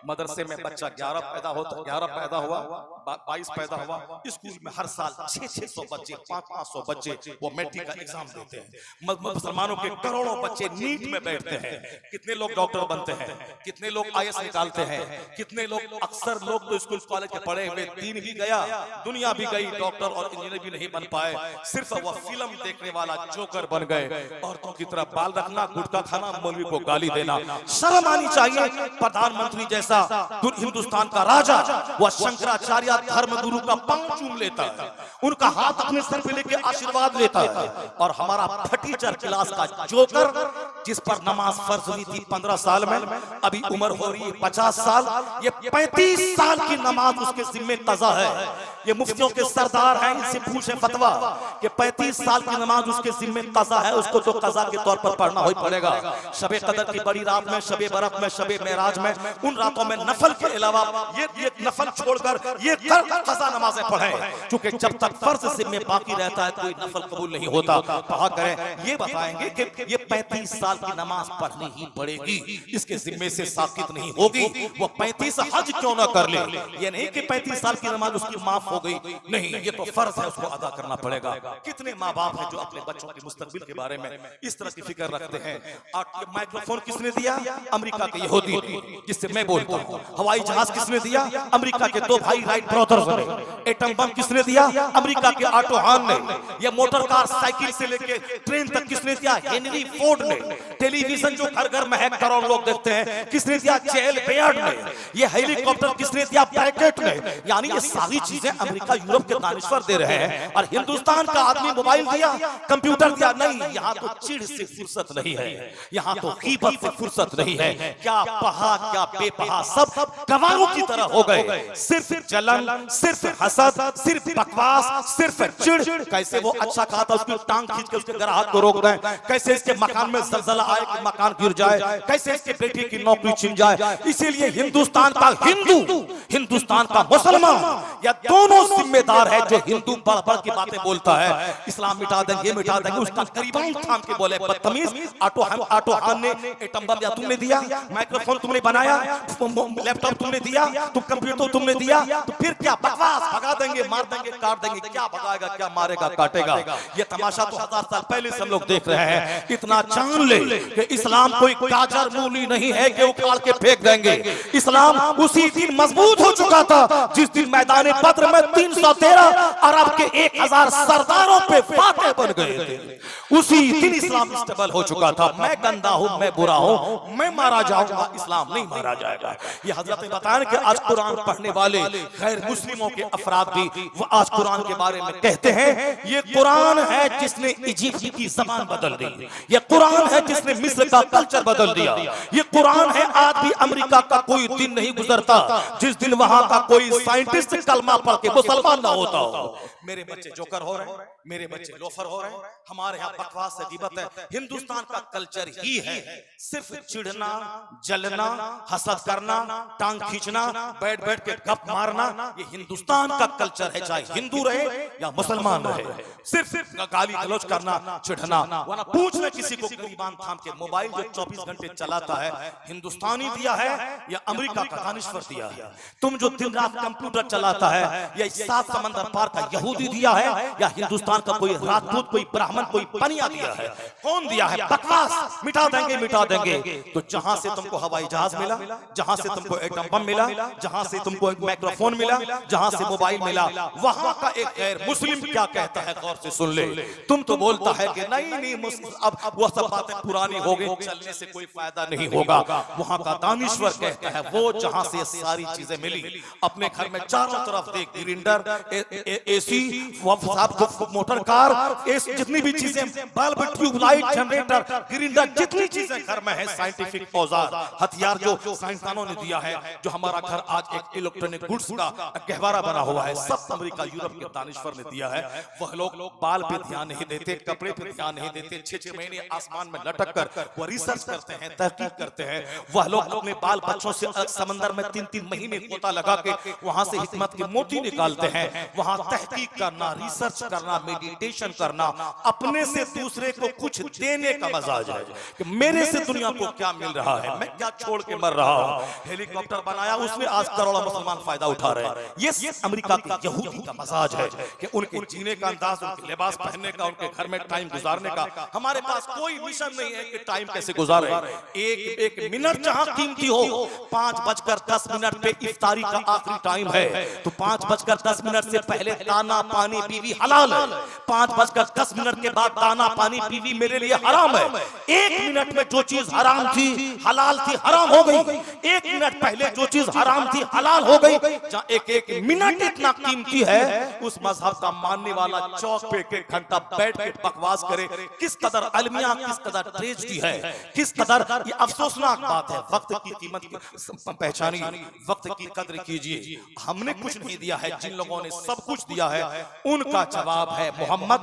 मदरसे में बच्चा 11 पैदा होता, 11 पैदा हुआ, 22 पैदा हुआ, स्कूल में हर साल 600 बच्चे, 500 बच्चे वो मैट्रिक का एग्जाम देते हैं। मुसलमानों के करोड़ों बच्चे नीट में बैठते हैं। कितने लोग डॉक्टर बनते हैं, कितने लोग IAS निकालते हैं, कितने लोग, अक्सर लोग तो स्कूल कॉलेज के पढ़े हुए, दीन भी गया, दुनिया भी गई, डॉक्टर और इंजीनियर भी नहीं बन पाए, सिर्फ वो फिल्म देखने वाला जोकर बन गए। औरतों की तरफ बाल रखना, गुटखा खाना, मौलवी को गाली देना, शर्म आनी चाहिए। प्रधानमंत्री जैसा हिंदुस्तान का राजा वह शंकराचार्य धर्म गुरु का पांव चूम लेता है, उनका हाथ अपने सर पे लेके आशीर्वाद लेता है, और हमारा फटीचर क्लास का जोकर जिस पर नमाज फर्ज हुई थी 15 साल में, अभी उम्र हो रही है 50 साल, ये 35 साल की नमाज उसके जिम्मे कज़ा है। ये मुफ्तियों के सरदार हैं, इनसे पूछे फतवा कि 35 साल की नमाज उसके जिम्मे कज़ा है, उसको तो कज़ा के तौर पर पढ़ना ही पड़ेगा। शबे कदर की बड़ी रात में, शबे बरत में, शबे मेराज में, उन रातों में नफल के अलावा ये नफल छोड़कर ये कज़ा नमाजें पढ़ें, क्योंकि जब तक फर्ज जिम्मे बाकी रहता है कोई नफल कबूल नहीं होता। पढ़ा करें। ये बताएंगे कि ये 35 साल की नमाज पढ़नी ही पड़ेगी, इसके जिम्मे से साकित नहीं होगी। वो 35 हज क्यों ना कर ले, ये नहीं कि 35 साल की नमाज उसकी माफ हो गई, नहीं, ये तो फर्ज है, उसको अदा करना पड़ेगा। कितने माँ बाप हैं जो अपने बच्चों के मुस्तकबिल के बारे में इस तरह की फिक्र रखते हैं। और माइक्रोफोन किसने दिया? अमेरिका के यहूदी, जिससे मैं बोलता हूँ। हवाई जहाज किसने दिया? अमेरिका के 2 भाई राइट ब्रदर्स ने। एटम बम किसने दिया? अमेरिका के ऑटो हान ने। ये मोटर कार, साइकिल से लेके ट्रेन तक किसने दिया? हेनरी फोर्ड ने। टेलीविजन जो घर घर में है, करोड़ लोग देखते हैं, किसने दिया? जेल बेयर्ड ने। ये हेलीकॉप्टर किसने दिया? ब्रैकेट ने। यानी ये सारी चीजें अमेरिका यूरोप के दानिश्वर दे रहे हैं, और हिंदुस्तान का आदमी मोबाइल दिया, कंप्यूटर दिया, नहीं। यहाँ तो चिढ़ से फुर्सत नहीं है, यहाँ तो गीबत से फुर्सत नहीं है। क्या पढ़ा क्या बेपढ़ा, सब गवारों की तरह हो गए। सिर्फ जलन, सिर्फ हसद, सिर्फ बकवास, सिर्फ चिढ़। कैसे वो अच्छा खाता उसकी टांग खींच के उसके ग्राहक को रोक दें, कैसे इसके मकान में जलजला आए कि मकान गिर जाए, कैसे इसके बेटे की नौकरी छिन जाए। इसीलिए हिंदुस्तान का हिंदू, हिंदुस्तान का मुसलमान, या दोनों जिम्मेदार है। जो हिंदू बढ़ बढ़ की बातें बोलता है, इस्लाम मिटा देंगे मिटा देंगे, उसका करीबन थाम के बोले बदतमीज। ऑटो हान ने एटम बम या तुमने दिया, माइक्रोफोन तुमने बनाया, लैपटॉप तुमने दिया, तुम कंप्यूटर तुमने दिया, तो फिर क्या बकवास, भगा देंगे, मार देंगे, काट देंगे। क्या भगाएगा, क्या मारेगा, काटेगा? ये तमाशा तो 1000 साल पहले से हम लोग देख रहे हैं। इतना जान ले कि इस्लाम कोई गाजर मूली नहीं है कि उखाड़ के फेंक देंगे। इस्लाम उसी दिन मजबूत हो चुका था जिस दिन मैदान बद्र में 313 अरब के 1000 सरदारों पे फातेह बन गए थे। उसी दिन इस्लाम स्टेबल हो चुका था। मैं गंदा हूं, मैं बुरा हूं, मैं मारा जाऊंगा, इस्लाम नहीं मारा जाएगा। ये हजरत ने बताया कि आज कुरान पढ़ने वाले गैर मुस्लिमों के अफराद भी वो आज कुरान के बारे में कहते हैं, ये कुरान है जिसने इजिप्ट की जबान बदल दी, ये कुरान है जिसने मिस्र का कल्चर बदल दिया, ये कुरान है। आज भी अमेरिका का कोई दिन नहीं गुजरता जिस दिन वहां का कोई साइंटिस्ट कलमा पढ़ के मुसलमान ना होता हो। मेरे बच्चे जोकर हो रहे हैं, मेरे बच्चे लोफर हो रहे हैं, हमारे यहाँ बकवास है, गिबत है। हिंदुस्तान का कल्चर ही है सिर्फ चिढ़ना, जलना, हसद करना, टांग खींचना, बैठ बैठ के गप मारना। ये हिंदुस्तान का कल्चर है, चाहे हिंदू रहे या मुसलमान रहे। सिर्फ गाली गलौज करना, चिढ़ना, वरना पूछ ले किसी को गरीबान थाम के मोबाइल जो 24 घंटे चलाता है, हिंदुस्तानी दिया है या अमेरिका का दानिश्वर दिया है? तुम जो दिन रात कंप्यूटर चलाता है, या 7 समंदर पार का यहूदी दिया है, या हिंदुस्तान का कोई राजपूत, कोई ब्राह्मण, कोई पनिया दिया है? कौन दिया है? बकवास। मिटा देंगे मिटा देंगे। तो जहां से तुमको हवाई जहाज मिला, जहां से तुमको एटम बम मिला, जहां से तुमको एक माइक्रोफोन मिला, जहां से मोबाइल मिला, वहां का एक गैर मुस्लिम क्या कहता है गौर से सुन ले। तुम तो बोलता है कि नहीं अब वो सब बातें पुरानी हो गई, चलने से कोई फायदा नहीं होगा। वहां का दानिश्वर कहता कहता है वो जहां से सारी चीजें मिली, अपने घर में चारों तरफ देख, ग्रिंडर, एसी, मोटर कार, जितनी भी चीजें, बल्ब, ट्यूबलाइट, जनरेटर, ग्रिंडर, जितनी चीजें घर में है, साइंटिफिक औजार, हथियार जो साइंसदानों ने दिया है, जो हमारा घर आज एक इलेक्ट्रॉनिक गुड्स का गहवारा बना हुआ है, सब अमेरिका यूरोप के दानिश्वर ने दिया है। वह लोग बाल पे ध्यान नहीं देते, कपड़े पे ध्यान नहीं देते, 6-6 महीने आसमान में लटक कर वो रिसर्च करते हैं, तहकीक करते हैं। वह लोग अपने बाल बच्चों से समंदर में 3-3 महीने गोता लगा के वहां से हिकमत के मोती निकालते हैं। वहां तहकीक करना, रिसर्च करना, मेडिटेशन करना, अपने से दूसरे को कुछ देने का मजाज है कि मेरे से दुनिया को क्या मिल रहा है, मैं क्या छोड़ के मर रहा हूं। हेलीकॉप्टर बनाया, उसमें आज करोड़ों मुसलमान फायदा उठा रहे हैं। ये अमेरिका के यहूदी का मजाज है कि उनके जीने का अंदाज, उनके लिबास पहनने का, उनके घर में टाइम गुजारने का। हमारे पास कोई मिशन नहीं है कि टाइम कैसे गुजारे। एक मिनट जहां कीमती हो, 5:10 पे इफ्तारी का आखिरी टाइम है, तो 5:10 से पहले दाना पानी बीवी हलाल है, 5:10 के बाद दाना पानी बीवी मेरे लिए हराम है। 1 मिनट में जो चीज हराम थी हलाल थी, हराम हो गई। 1 मिनट पहले जो चीज हराम थी हलाल हो गई। जहां एक मिनट इतना कीमती है, उस मजहब का मानने वाला चौक पे 1 घंटा बैठ के बकवास करे, किस कदर अलमिया, किस कदर ट्रेजेडी है, किस कदर ये अफसोसनाक बात है। वक्त की कीमत पहचानिए, वक्त की कदर कीजिए। हमने कुछ नहीं दिया है, जिन लोगों ने सब कुछ दिया है उनका जवाब है Muhammad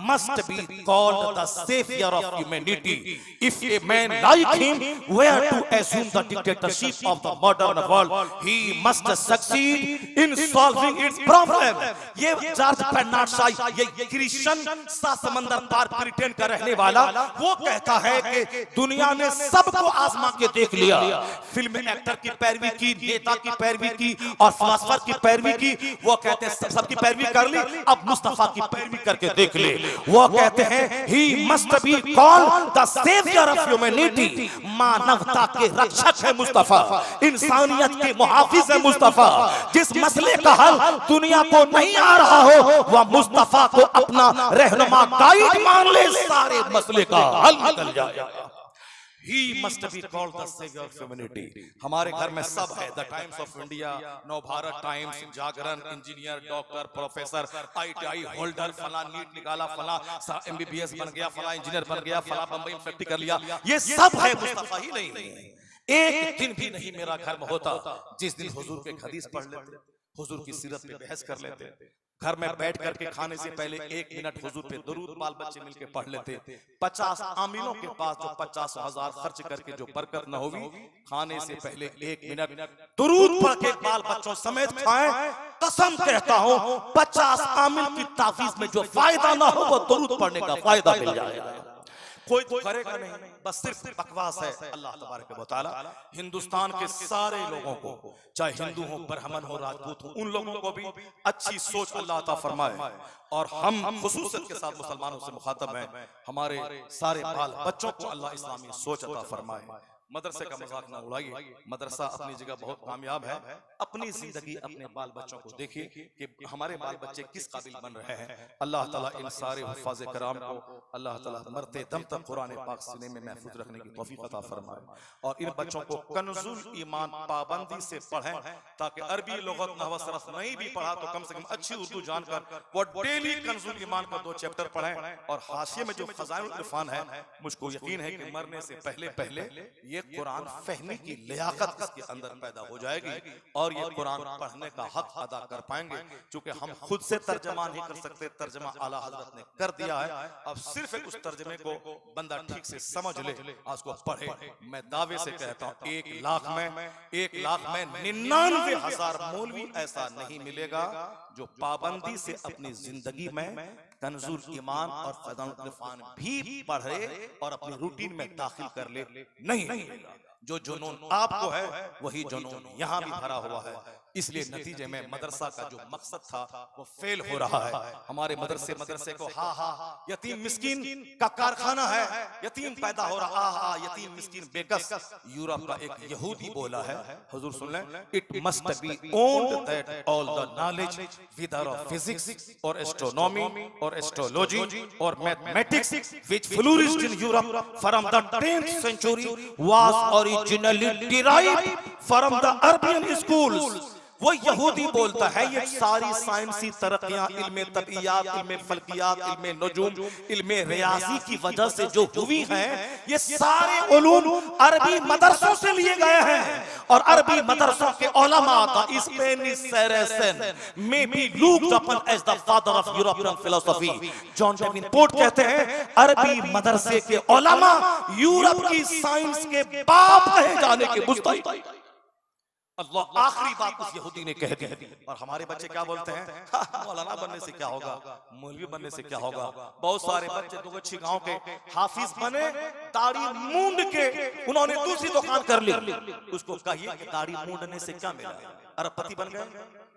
must be called the saviour of humanity. If a man like him were to assume the dictatorship of the modern world, he must succeed in solving its problem। ये जॉर्ज बर्नार्ड शॉ, ये Christian सा समंदर पार Britain का रहने वाला, वो कहता है कि दुनिया ने सबको आजमा के देख लिया। फिल्म एक्टर की पैरवी की, नेता की पैरवी की और फिलोसोफर की पैरवी की। वो कहते हैं सबकी पैरवी कर ली, अब मुस्तफा की पैरवी करके देख ले। वो कहते हैं he must be called the savior of humanity। मानवता के रक्षक है मुस्तफा, इंसानियत के मुहाफिज है मुस्तफा। जिस मसले का हल दुनिया को नहीं आ रहा हो, वह मुस्तफा को अपना रहनुमा गाइड मान ले, सारे मसले का हल निकल जाएगा। He must be called the savior of humanity। हमारे घर में सब है, the times of India, Nav Bharat Times, Jagran, engineer, doctor, professor, ITI holder, फला नीट निकाला, फला MBBS बन गया, फला इंजीनियर बन गया, फला बम्बई में फैक्ट्री कर लिया। ये सब है, मुस्तफा ही नहीं है। एक दिन भी नहीं मेरा घर में होता जिस दिन हुजूर के हदीस पढ़ लेते, हुजूर की सीरत पे बहस कर लेते, घर में बैठ करके खाने से पहले 1 मिनट हुजूर पे दुरूद बाल बच्चे मिलके पढ़ लेते। 50 आमिलों के पास जो 50,000 खर्च करके जो बरकत न होगी, खाने से पहले 1 मिनट दुरूद पढ़ के बाल बच्चों समेत खाएं। कसम कहता हूं 50 आमिल की ताफीज में जो फायदा ना हो, वो दुरूद पढ़ने का फायदा मिल जाएगा। कोई तो करेगा नहीं, बस सिर्फ बकवास है। अल्लाह तबारक व तआला हिंदुस्तान के सारे लोगों को, चाहे हिंदू हो, ब्राह्मण हो, राजपूत हो, उन लोगों को भी अच्छी सोच अल्लाह अता फरमाए। और हम खुसूसियत के साथ मुसलमानों से मुखातब हैं, हमारे सारे बाल बच्चों को अल्लाह इस्लामी सोच अता फरमाए। मदरसे का मजाक ना उड़ाइए, मदरसा अपनी जगह बहुत कामयाब है। अपनी जिंदगी अपने बाल बच्चों को देखिए कि हमारे बाल बच्चे किस काबिल बन रहे हैं। अल्लाह ताला इन सारे हुफ़ाज़े कराम को अल्लाह ताला मरते दम तक कुरान पाक सीने में महफूज रखने की तौफीक अता फरमाए। और इन बच्चों को कंजुल ईमान पाबंदी से पढ़ें, ताकि अरबी लुगत नहव सरफ नहीं भी पढ़ा तो कम से कम अच्छी उर्दू जानकर वो डेली कंजुल ईमान का 2 चैप्टर पढ़ें। और हाशिये में जो फ़ज़ाइल इरफान है, मुझको यकीन है कि मरने से पहले ये कुरान फहमी की लियाकत इसके अंदर पैदा हो जाएगी और ये कुरान पढ़ने का हक अदा कर पाएंगे। क्योंकि हम खुद से तर्जमा नहीं कर सकते, तर्जमा आला हजरत ने कर दिया है। अब सिर्फ उस तर्जमे को बंदा ठीक से समझ ले, उसको पढ़े। मैं दावे से कहता हूँ 1 लाख में 99,000 मौलवी ऐसा नहीं मिलेगा जो पाबंदी से अपनी जिंदगी में कंजुल ईमान और फ़ज़ाइल इरफान भी पढ़े और अपनी रूटीन में दाखिल कर ले। नहीं, जो जुनून आपको है वही जुनून यहाँ भी भरा हुआ है। इसलिए नतीजे में मदरसा का जो मकसद था वो फेल हो रहा है। हमारे मदरसे को यतीम मिस्कीन का कारखाना है, यतीम पैदा हो रहा है, यतीम मिस्कीन बेकस। यूरोप का एक यहूदी बोला है, हुजूर सुन लें, it must be owned that all the knowledge whether of physics और एस्ट्रोनॉमी और एस्ट्रोलॉजी और mathematics which flourished in Europe from the 10th century was originally derived from the Arabian schools। वो यहूदी बोलता है ये सारी साइंसी तरक्कियां, इल्मे तबियात, इल्मे फल्कियात, इल्मे नजूम, इल्मे रियाजी की वजह से जो हुई हैं, ये सारे उलूम अरबी मदरसों से लिए गए हैं। और अरबी मदरसों के उलमा का स्पेनिश सेरेसन में भी looked upon as the father of European philosophy. John Davenport कहते हैं अरबी मदरसे के उलमा यूरोप की साइंस के बाप कहे जाने के मुस्तहिक। अल्लाह आखिरी बात उस यहूदी ने कह दी। और हमारे बच्चे क्या बोलते हैं, मौलाना बनने से क्या होगा, मौलवी बनने से क्या होगा। बहुत सारे बच्चे तो अच्छी गांव के हाफिज बने, दाढ़ी मूंड के उन्होंने दूसरी दुकान कर ली। उसको कहिए कि दाढ़ी मूंडने से क्या मिला, अरबपति बन गए,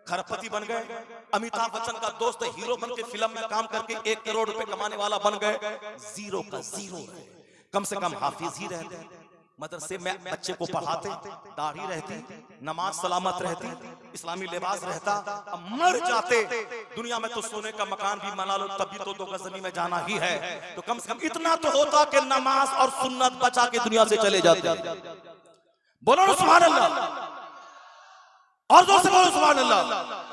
खरबपति बन गए। अमिताभ बच्चन का दोस्त हीरो बन के फिल्म में काम करके 1 करोड़ रुपए कमाने वाला बन गए। जीरो का जीरो है। कम से कम हाफिज ही रहते, मदरसे में बच्चे को पढ़ाते, दाढ़ी रहती, नमाज सलामत रहती, इस्लामी लिबास रहता। अब मर जाते, दुनिया में तो सोने का मकान भी बना लो तभी तो 2 गज जमीन में जाना ही है। तो कम से कम इतना तो होता कि नमाज और सुन्नत बचा के दुनिया से चले जाते। बोलो ना सुभान अल्लाह, और जोर से बोलो सुभान अल्लाह।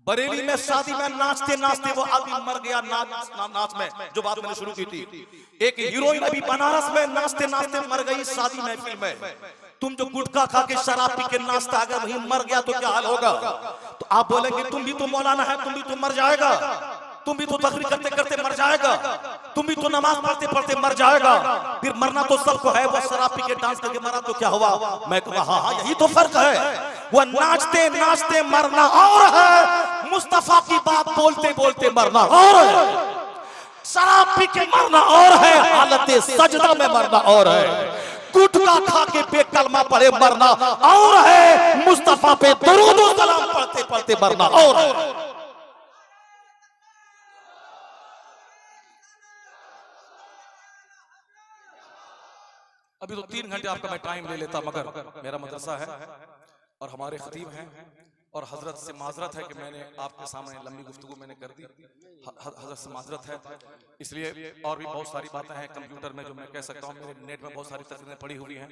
बरेली में शादी में नाचते नाचते वो आदमी मर गया नाच में, जो बात मैंने शुरू की थी। एक हीरोइन अभी बनारस में नाचते नाचते मर गई शादी महफिल में। तुम जो गुटखा खा के शराब पी के नाचता, अगर वही मर गया तो क्या हाल होगा। तो आप बोलेंगे तुम भी तो मौलाना है, तुम भी तो मर जाएगा, तुम भी तो तकरीर करते करते मर जाएगा, तुम भी तो नमाज पढ़ते पढ़ते मर जाएगा। फिर मरना तो सबको है, वो शराब पी के डांस करके मरा तो क्या हुआ। मैं कहूँ हाँ यही तो फर्क है। वो नाचते नाचते मरना और है, मुस्तफा की बात बोलते बोलते मरना और है, शराब पी के मरना और है, हालत सजदा में मरना और है, गुटखा खा के बेकलमा पढ़े मरना और है, मुस्तफा पे दुरूद व सलाम पढ़ते पढ़ते मरना और है। अभी तो 3 घंटे आपका मैं टाइम ले लेता, मगर मेरा मदरसा है और हमारे खतीब हैं और हजरत से माजरत है कि मैंने आपके सामने लंबी गुफ्तगू मैंने कर दी। हजरत से माजरत है, इसलिए और भी बहुत सारी बातें हैं कंप्यूटर में जो मैं कह सकता हूँ। मेरे नेट में बहुत सारी तस्वीरें पड़ी हुई हैं,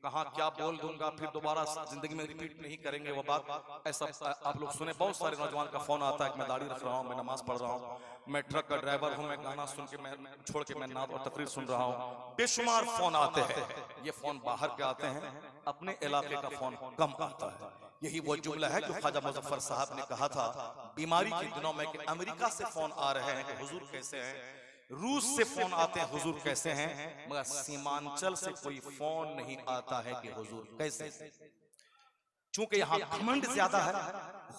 कहाँ क्या बोल दूंगा फिर दोबारा जिंदगी में रिपीट नहीं करेंगे वो बात। ऐसा आप लोग सुने, बहुत सारे नौजवान का फोन आता है कि मैं दाढ़ी रख रहा हूँ, मैं नमाज पढ़ रहा हूँ, मैं ट्रक का ड्राइवर हूँ, मैं गाना सुन के मैं छोड़ के मैं नात और तकरीर सुन रहा हूँ। बेशुमार फोन आते हैं, ये फोन बाहर के आते हैं, अपने इलाके का फोन कम आता है। यही वो जुमला है जो ख्वाजा मुजफ्फर साहब ने कहा था बीमारी के दिनों में कि अमेरिका से फोन आ रहे हैं कि हुजूर कैसे हैं, रूस से फोन आते हैं हुजूर कैसे हैं, मगर सीमांचल से कोई फोन नहीं आता है कि हुजूर कैसे। चूंकि यहाँ घमंड ज्यादा है,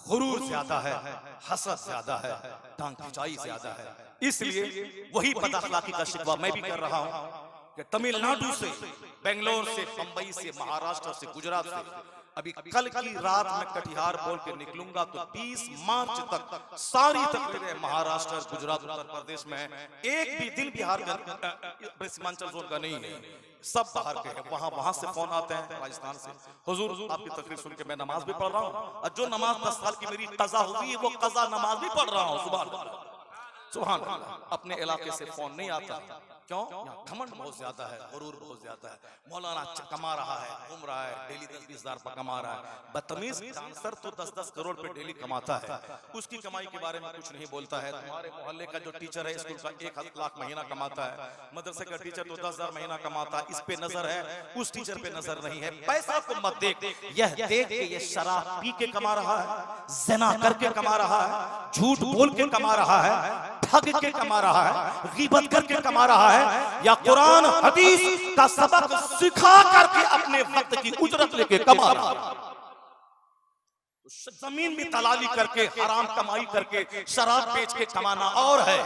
गुरूर ज्यादा है, हसद ज्यादा है, टांग खिंचाई ज्यादा है, इसलिए वही बदअखलाकी का शिकवा मैं भी कर रहा हूँ कि तमिलनाडु से, बेंगलोर से, बंबई से, महाराष्ट्र से, गुजरात से अभी कल की रात में कटिहार बोल के निकलूंगा तो 20 मार्च तक सारी तकरीरें महाराष्ट्र, गुजरात, उत्तर प्रदेश में है। एक भी दिन बिहार का सीमांचल जोन का नहीं है, सब बाहर के हैं। वहां से फोन आते हैं राजस्थान से, हुजूर आपकी तकरीर सुन के मैं नमाज भी पढ़ रहा हूँ और जो नमाज 10 साल की मेरी कज़ा हुई है वो कज़ा नमाज भी पढ़ रहा हूँ। सुभान अल्लाह, सुभान अल्लाह। अपने इलाके से फोन नहीं आता, क्यों? घमंड बहुत ज्यादा है, गुरूर बहुत ज्यादा है। मौलाना कमा रहा है, घूम रहा है, डेली 10-20 हज़ार पर कमा रहा है। बदतमीज डांसर तो 10-10 करोड़ पे डेली कमाता है, उसकी कमाई के बारे में कुछ नहीं बोलता है। तुम्हारे मोहल्ले का जो टीचर है स्कूल का 1 लाख महीना कमाता है, मदरसे का टीचर तो 10,000 महीना कमाता है। इस पे नजर है, उस टीचर पे नजर नहीं है। पैसा को मत देख, यह देख के ये शराब पी के कमा रहा है, ज़िना करके कमा रहा है, झूठ बोल के कमा रहा है, ठग के कमा रहा है, गीबत करके कमा रहा है, या कुरान हदीस का सबक सिखा करके अपने वक्त की उजरत लेके कमा रहा है। जमीन में दलाली करके, हराम कमाई करके, शराब बेच के कमाना और है।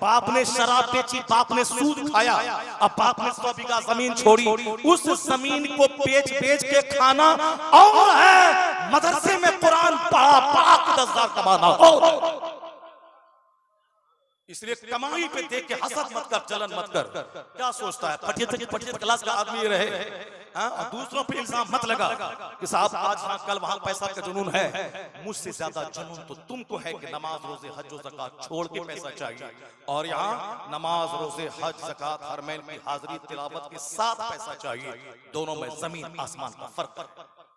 बाप ने शराब बेची, बाप ने सूद खाया, अब बाप ने 100 बीघा जमीन छोड़ी, उस जमीन को बेच बेच के खाना और है। मदरसे में कुरान पढ़ा पढ़ा के 10,000 कमाना हो। इसलिए कमाई पे देख के हसद मत कर, जलन मत कर। क्या सोचता है पटिया क्लास का आदमी रहे, और दूसरों पे इल्जाम मत लगा कि साहब आज यहाँ कल वहां पैसा का जुनून है। मुझसे ज्यादा जुनून तो तुमको है कि नमाज रोजे हज और ज़कात छोड़ के पैसा चाहिए, और यहाँ नमाज रोजे हज ज़कात हरमैन की हाजिरी तिलावत के साथ पैसा चाहिए। दोनों में जमीन आसमान का फर्क है।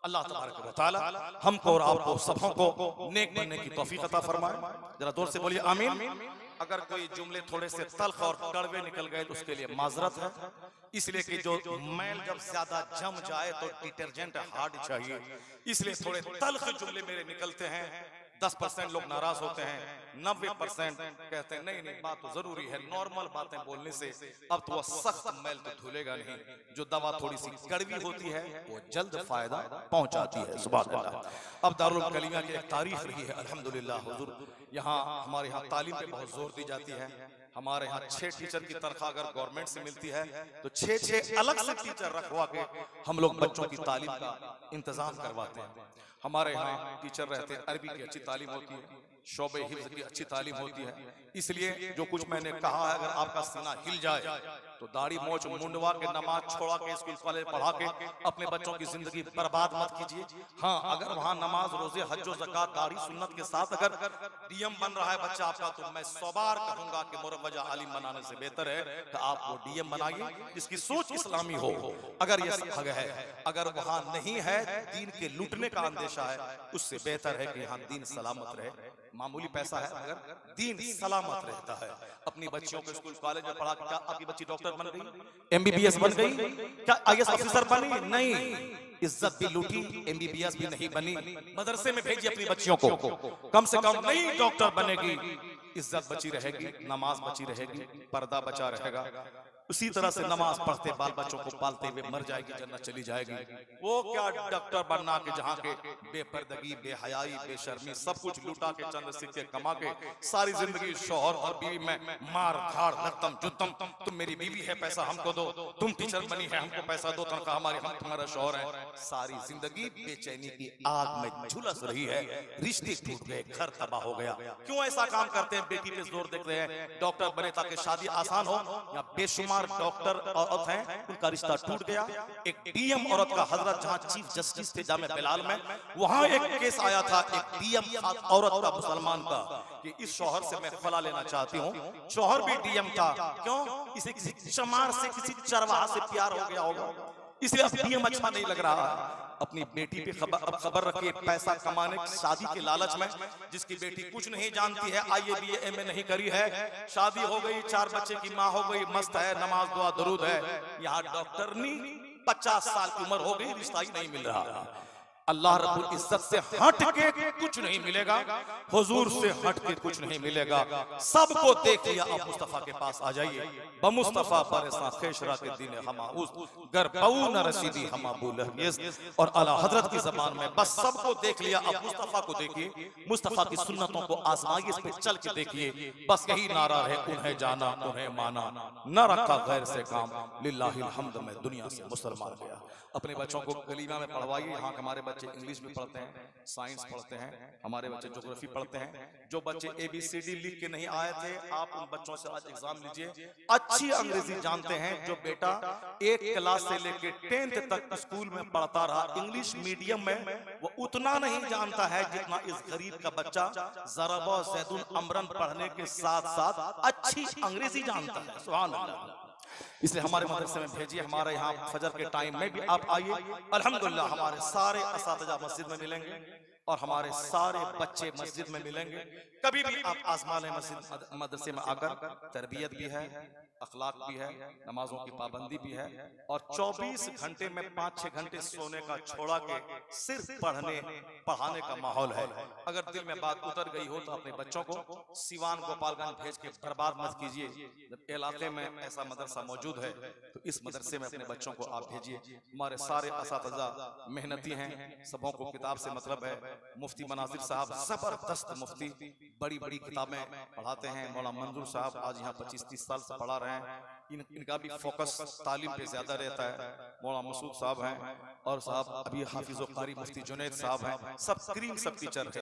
अल्लाह तबारक व तआला हमको और आपको सबों को नेक बनने की तौफीक अता फरमाए। जरा जोर से बोलिए आमीन। अगर कोई जुमले थोड़े से तल्ख और कड़वे निकल गए तो उसके लिए माजरत है, इसलिए कि जो मैल जब ज्यादा जम जाए तो डिटर्जेंट हार्ड चाहिए, इसलिए थोड़े तल्ख जुमले मेरे निकलते हैं। 10% लोग नाराज होते हैं, 90% कहते हैं नहीं बात तो जरूरी है। नॉर्मल बातें बोलने से अब तो वह सख्त मैल तो धुलेगा नहीं। जो दवा थोड़ी सी कड़वी होती है वो जल्द फायदा पहुंचाती है। सुभान अल्लाह। अब दारुल कलीमा की एक तारीख रही है अल्हम्दुलिल्लाह हुजूर। यहाँ हमारे यहाँ तालीम पे बहुत जोर दी जाती है। हमारे यहाँ 6 टीचर की तनख्वाह अगर गवर्नमेंट से मिलती है तो 6 अलग से टीचर रखवा के हम लोग बच्चों की तालीम का इंतजाम करवाते हैं। हमारे यहाँ टीचर रहते हैं, अरबी की अच्छी तालीम होती है, शोबे हिफ्ज़ की अच्छी तालीम होती है। इसलिए जो कुछ मैंने कहा है, अगर आपका सीना हिल जाए तो दाढ़ी मोछ मुंडवा के नमाज छोड़ा के स्कूल कॉलेज पढ़ा के अपने बच्चों की जिंदगी बर्बाद मत कीजिए। हाँ, अगर वहाँ नमाज रोजे हज और ज़कात दाढ़ी सुन्नत के साथ अगर डीएम बन रहा है बच्चा आपका, तो मैं 100 बार कहूंगा कि मुरव्वजा आलिम बनाने से बेहतर है कि आप वो डीएम बनाइए जिसकी सोच इस्लामी हो। अगर ये हग है, अगर वहाँ नहीं है, दीन के लूटने का अंदेशा है, उससे बेहतर है कि यहाँ दीन सलामत रहे। मामूली पैसा है मगर दीन सलामत रहता है। अपनी बच्चियों को स्कूल कॉलेज में पढ़ा, क्या आपकी बच्ची डॉक्टर बन गई, एमबीबीएस बन गई, क्या आईएएस ऑफिसर बनी? नहीं, इज्जत भी लूटी, एमबीबीएस भी नहीं बनी। मदरसे में भेजिए अपनी बच्चियों को, कम से कम नहीं डॉक्टर बनेगी, इज्जत बची रहेगी, नमाज बची रहेगी, पर्दा बचा रहेगा। उसी तरह से नमाज पढ़ते बाल बच्चों को पालते हुए मर जाएगी, जन्नत चली जाएगी। वो क्या डॉक्टर बनना के जहाँ के बेपर्दगी, बेहयाई, बेशर्मी सब कुछ लुटा के चंद सिक्के कमा के सारी जिंदगी शौहर और बीवी में मार धाड़ लत्तम जुत्तम। तुम मेरी बीवी है, पैसा हमको दो, तुम टीचर बनी है, हमको पैसा दो, तनख्वाह हमारी, हम तुम्हारा शौहर है। सारी जिंदगी बेचैनी की आग में झुलस रही है, रिश्ते टूट गए, घर तबाह हो गया। क्यों ऐसा काम करते हैं? बेटी पे जोर देते हैं डॉक्टर बने ताकि शादी आसान हो, या बेशुमार डॉक्टर औरत हैं उनका रिश्ता टूट गया। एक डीएम औरत का हजरत जहां चीफ जस्टिस थे जामे बिलाल में, वहां एक केस आया था एक डीएम औरत का मुसलमान का कि इस शौहर से मैं खला लेना चाहती हूँ। शौहर भी डीएम था, क्यों? इसे किसी चमार से, किसी चरवाहा से प्यार हो गया होगा, इसलिए अब डीएम अच्छा नहीं लग रहा है। अपनी बेटी पे खबर रखिए, पैसा कमाने शादी के लालच में, जिसकी बेटी कुछ नहीं जानती है, आईए बीए एमए नहीं करी है, शादी हो गई, 4 बच्चे की माँ हो गई, मस्त है, नमाज दुआ दरूद है, यहाँ डॉक्टर नहीं, 50 साल की उम्र हो गई, रिश्ता ही नहीं मिल रहा। अल्लाह रब्बुल इज्जत से हट के कुछ नहीं मिलेगा, हुजूर से हट के कुछ नहीं मिलेगा। सबको देख लिया, आप मुस्तफा के पास आ जाइए। बमुस्तफा परसा खेशरा के दिन हमाउस गर बऊ न रसीदी हमाबुल और आला हजरत की जबान में बस सबको देख लिया। आप मुस्तफा को देखिए, मुस्तफा की सुन्नतों को आजमाइए, इस पे चल के देखिए। बस यही नारा है, उन्हें जाना उन्हें माना, न रखा गैर से काम, लिल्लाहिल हम्द में दुनिया से मुसलमान गया। अपने बच्चों को कलीमा में पढ़वाइए। यहाँ हमारे बच्चे इंग्लिश भी पढ़ते हैं, साइंस पढ़ते हैं, हमारे बच्चे ज्योग्राफी पढ़ते हैं। जो बच्चे ABCD लिख के नहीं आए थे, आप उन बच्चों से आज एग्जाम लीजिए, अच्छी अंग्रेजी जानते हैं। जो बेटा 1 क्लास से लेके 10th तक स्कूल में पढ़ता रहा इंग्लिश मीडियम में, वो उतना नहीं जानता है जितना इस गरीब का बच्चा ज़रबा ज़ैदुन अमरन पढ़ने के साथ साथ अच्छी अंग्रेजी जानता है। सुभान अल्लाह। इसलिए हमारे मदरसे में भेजिए। हमारे यहाँ फजर के टाइम में भी आप आइए। अल्हम्दुलिल्लाह हमारे सारे असातिज़ा मस्जिद में मिलेंगे और हमारे सारे बच्चे मस्जिद में मिलेंगे। कभी भी आप आजमा लें, मस्जिद मदरसे में आकर तरबियत भी है, अखलाक भी है, नमाजों की पाबंदी भी है, और 24 घंटे में 5-6 घंटे सोने का छोड़ा के सिर्फ पढ़ाने का माहौल है। अगर दिल में बात उतर गई हो तो अपने बच्चों को सिवान गोपालगंज भेज के बर्बाद मत कीजिए। जब इलाके में ऐसा मदरसा मौजूद मौजूद है, तो इस मदरसे में अपने बच्चों को आप भेजिए। हमारे सारे असातिज़ा मेहनती हैं, सबों को किताब से मतलब है। मुफ्ती मनाजिर साहब जबरदस्त मुफ्ती, बड़ी बड़ी किताबें पढ़ाते हैं। मौलाना मंजूर साहब आज यहाँ 25-30 साल से पढ़ा रहे हैं। इनका भी फोकस तालीम पे ज्यादा रहता है। मौलाना मसूद साहब हैं, और साहब अभी हाफिज़ कारी मुफ्ती जुनैद साहब हैं। सब स्क्रीन सब टीचर है।